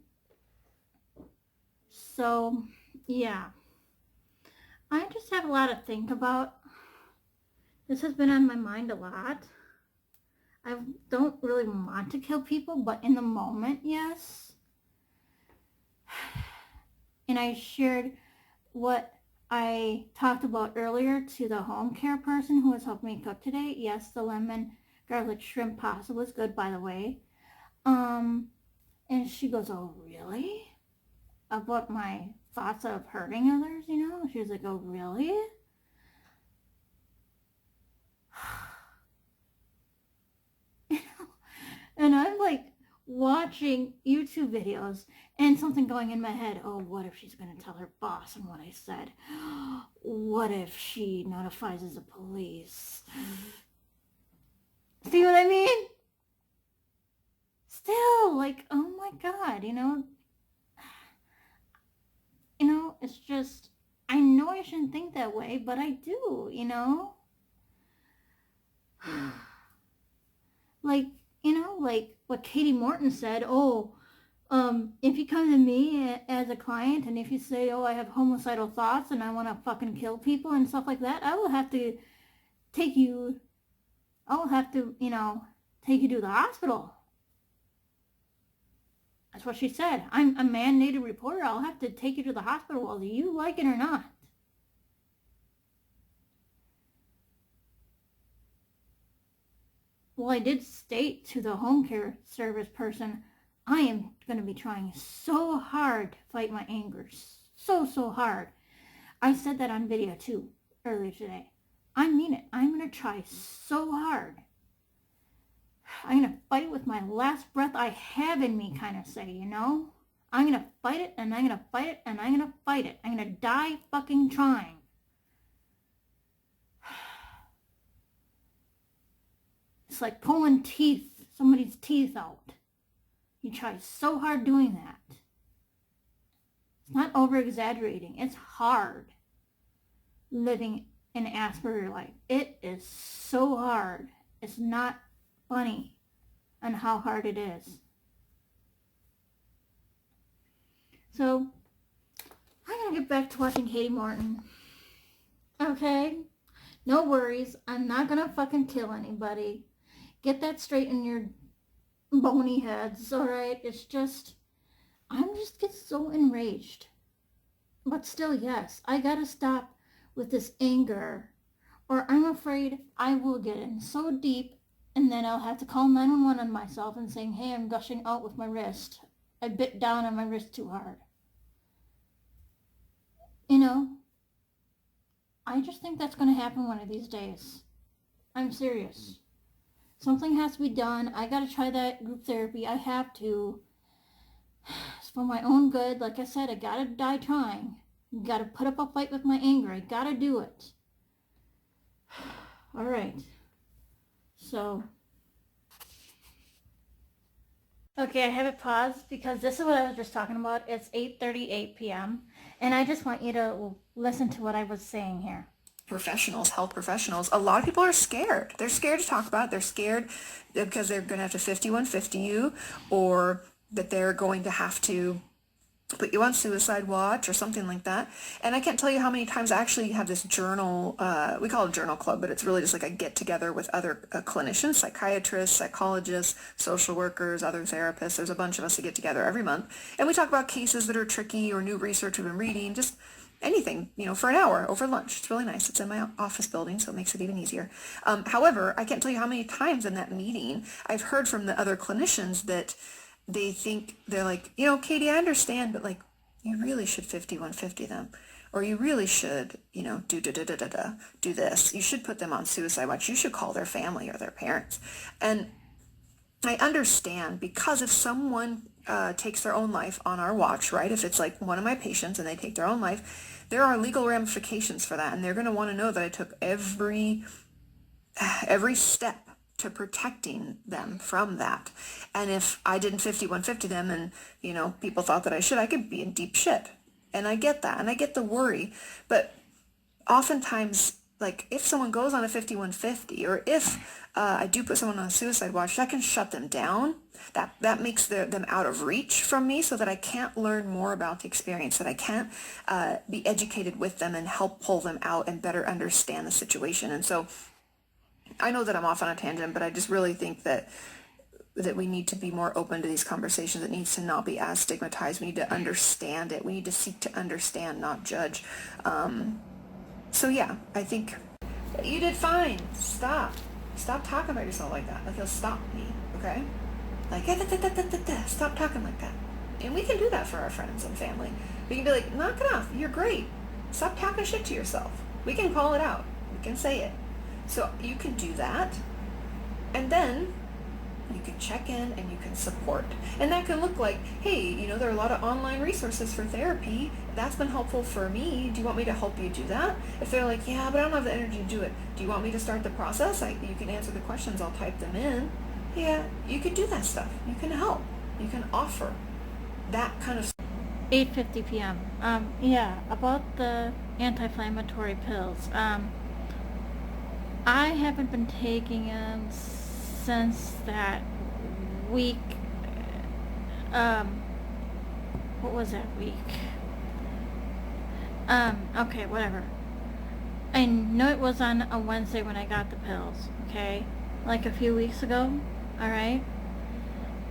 So, yeah. I just have a lot to think about. This has been on my mind a lot. I don't really want to kill people, but in the moment, yes. And I shared what I talked about earlier to the home care person who was helping me cook today. Yes, the lemon garlic shrimp pasta was good, by the way. And she goes, oh, really? About my thoughts of hurting others, you know? She was like, oh, really? And I'm like watching YouTube videos and something going in my head. Oh, what if she's going to tell her boss on what I said? What if she notifies the police? See what I mean? Still, like, oh my God, you know? You know, it's just, I know I shouldn't think that way, but I do, you know? Like, you know, like what Katie Morton said, oh, if you come to me as a client and if you say, oh, I have homicidal thoughts and I want to fucking kill people and stuff like that, I will have to take you to the hospital. That's what she said. I'm a mandated reporter. I'll have to take you to the hospital whether you like it or not. Well, I did state to the home care service person, I am going to be trying so hard to fight my anger. So hard. I said that on video too earlier today. I mean it. I'm going to try so hard. I'm going to fight with my last breath I have in me, kind of say, you know? I'm going to fight it, and I'm going to fight it, and I'm going to fight it. I'm going to die fucking trying. It's like pulling somebody's teeth out. You try so hard doing that. It's not over-exaggerating. It's hard living an Asperger life. It is so hard. It's not funny on how hard it is. So, I'm going to get back to watching Katie Morton. Okay? No worries. I'm not going to fucking kill anybody. Get that straight in your bony heads, alright? It's just, I'm just get so enraged. But still, yes, I gotta stop with this anger, or I'm afraid I will get in so deep, and then I'll have to call 911 on myself and saying, hey, I'm gushing out with my wrist. I bit down on my wrist too hard. You know, I just think that's going to happen one of these days. I'm serious. Something has to be done. I gotta try that group therapy. I have to. It's for my own good. Like I said, I gotta die trying. I gotta put up a fight with my anger. I gotta do it. Alright. So. Okay, I have it paused because this is what I was just talking about. It's 8:38 p.m. And I just want you to listen to what I was saying here. Professionals, health professionals, a lot of people are scared. They're scared to talk about it. They're scared because they're going to have to 5150 you, or that they're going to have to put you on suicide watch or something like that. And I can't tell you how many times I actually have this journal, we call it a journal club, but it's really just like a get together with other clinicians, psychiatrists, psychologists, social workers, other therapists. There's a bunch of us that get together every month. And we talk about cases that are tricky or new research we've been reading, just anything, you know, for an hour over lunch. It's really nice. It's in my office building, so it makes it even easier. However, I can't tell you how many times in that meeting I've heard from the other clinicians that they think, they're like, you know, Katie, I understand, but like, you really should 5150 them. Or you really should, you know, do this. You should put them on suicide watch. You should call their family or their parents. And I understand, because if someone takes their own life on our watch, right? If it's like one of my patients and they take their own life, there are legal ramifications for that, and they're going to want to know that I took every step to protecting them from that. And if I didn't 5150 them and, you know, people thought that I could be in deep shit. And I get that, and I get the worry, but oftentimes, like, if someone goes on a 5150, or if I do put someone on a suicide watch, that can shut them down. That makes them out of reach from me, so that I can't learn more about the experience, that I can't be educated with them and help pull them out and better understand the situation. And so I know that I'm off on a tangent, but I just really think that we need to be more open to these conversations. It needs to not be as stigmatized. We need to understand it. We need to seek to understand, not judge. So yeah, I think you did fine. Stop talking about yourself like that. Like, you'll stop me, okay? Like, stop talking like that. And we can do that for our friends and family. We can be like, knock it off. You're great. Stop talking shit to yourself. We can call it out. We can say it. So you can do that. And then you can check in and you can support. And that can look like, hey, you know, there are a lot of online resources for therapy. That's been helpful for me. Do you want me to help you do that? If they're like, yeah, but I don't have the energy to do it. Do you want me to start the process? You can answer the questions. I'll type them in. Yeah, you can do that stuff. You can help. You can offer that kind of stuff. 8:50 p.m. Yeah, about the anti-inflammatory pills. I haven't been taking them since that week. What was that week? Okay, whatever. I know it was on a Wednesday when I got the pills, okay? Like a few weeks ago, alright?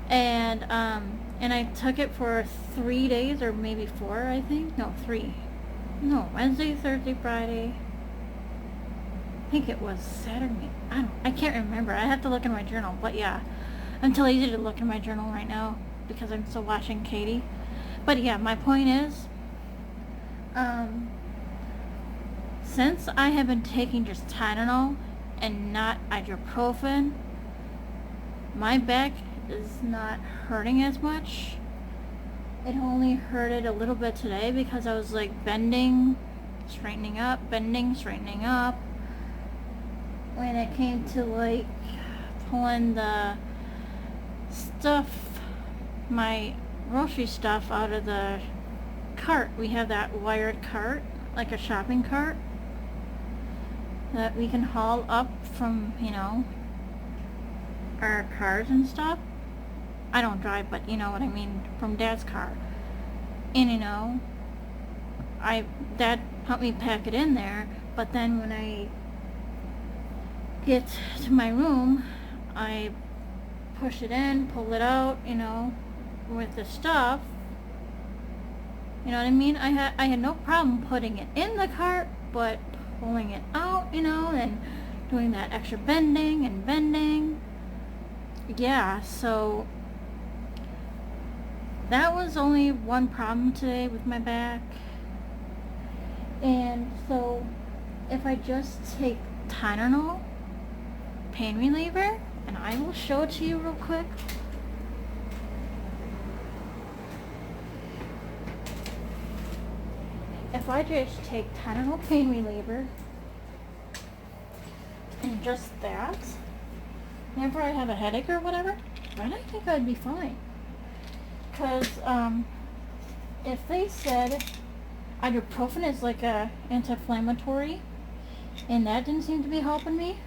And I took it for 3 days, or maybe 4, I think? No, 3. No, Wednesday, Thursday, Friday. I think it was Saturday. I can't remember. I have to look in my journal, but yeah. I'm too lazy to look in my journal right now because I'm still watching Katie. But yeah, my point is, since I have been taking just Tylenol and not ibuprofen, my back is not hurting as much. It only hurted a little bit today because I was like bending, straightening up, bending, straightening up. When it came to like pulling the stuff my grocery stuff out of the cart. We have that wired cart, like a shopping cart, that we can haul up from, you know, our cars and stuff. I don't drive, but you know what I mean, from Dad's car. And you know, Dad helped me pack it in there, but then when I get to my room, I push it in, pull it out, you know, with the stuff. You know what I mean? I had no problem putting it in the cart, but pulling it out, you know, and doing that extra bending and bending. Yeah, so that was only one problem today with my back. And so if I just take Tylenol pain reliever, and I will show it to you real quick. If I just take Tylenol pain reliever and just that, whenever I have a headache or whatever, then I think I'd be fine. Because if they said ibuprofen is like a anti-inflammatory, and that didn't seem to be helping me,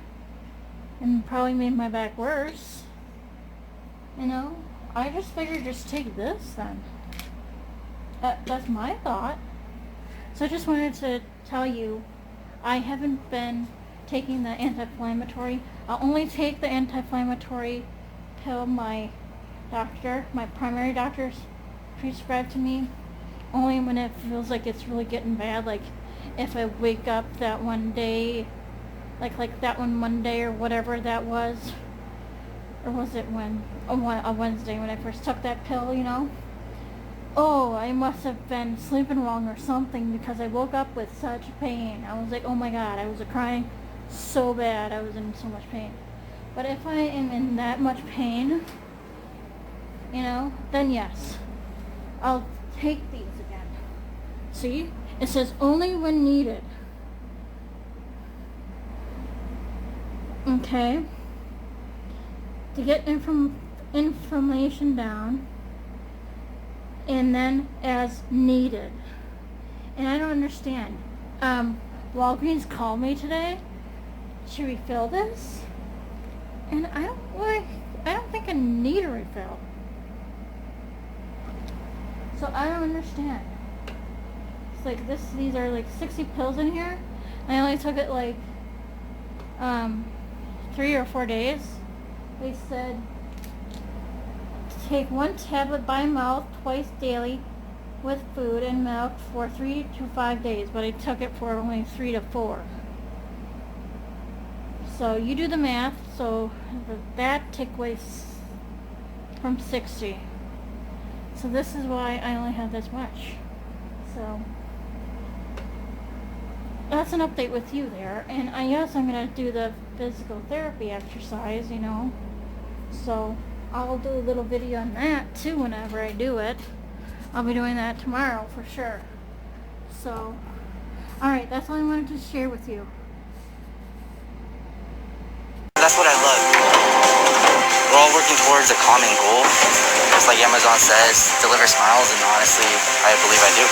and probably made my back worse, you know, I just figured just take this then. That's my thought. So I just wanted to tell you, I haven't been taking the anti-inflammatory. I'll only take the anti-inflammatory pill my primary doctor's prescribed to me, only when it feels like it's really getting bad, like if I wake up that one day, like that one Monday or whatever that was, or was it a Wednesday when I first took that pill, you know? Oh, I must have been sleeping wrong or something, because I woke up with such pain. I was like, oh my god, I was crying so bad. I was in so much pain. But if I am in that much pain, you know, then yes, I'll take these again. See? It says only when needed. Okay? To get inflammation down, and then as needed. And I don't understand. Walgreens called me today to refill this, and I don't think I need a refill. So I don't understand. It's like these are like 60 pills in here. I only took it like 3 or 4 days. They said to take 1 tablet by mouth twice daily with food and milk for 3 to 5 days, but I took it for only 3 to 4. So you do the math. So that took away from 60. So this is why I only have this much. So that's an update with you there. And I guess I'm going to do the physical therapy exercise, you know. So I'll do a little video on that too whenever I do it. I'll be doing that tomorrow for sure. So, alright, that's all I wanted to share with you. That's what I love. We're all working towards a common goal. Just like Amazon says, deliver smiles, and honestly, I believe I do.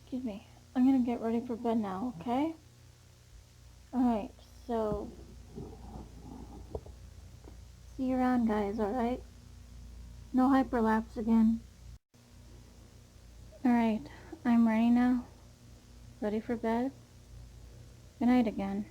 excuse me. I'm gonna get ready for bed now, okay? Alright, so see you around, guys, alright? No hyperlapse again. Alright, I'm ready now. Ready for bed. Good night again.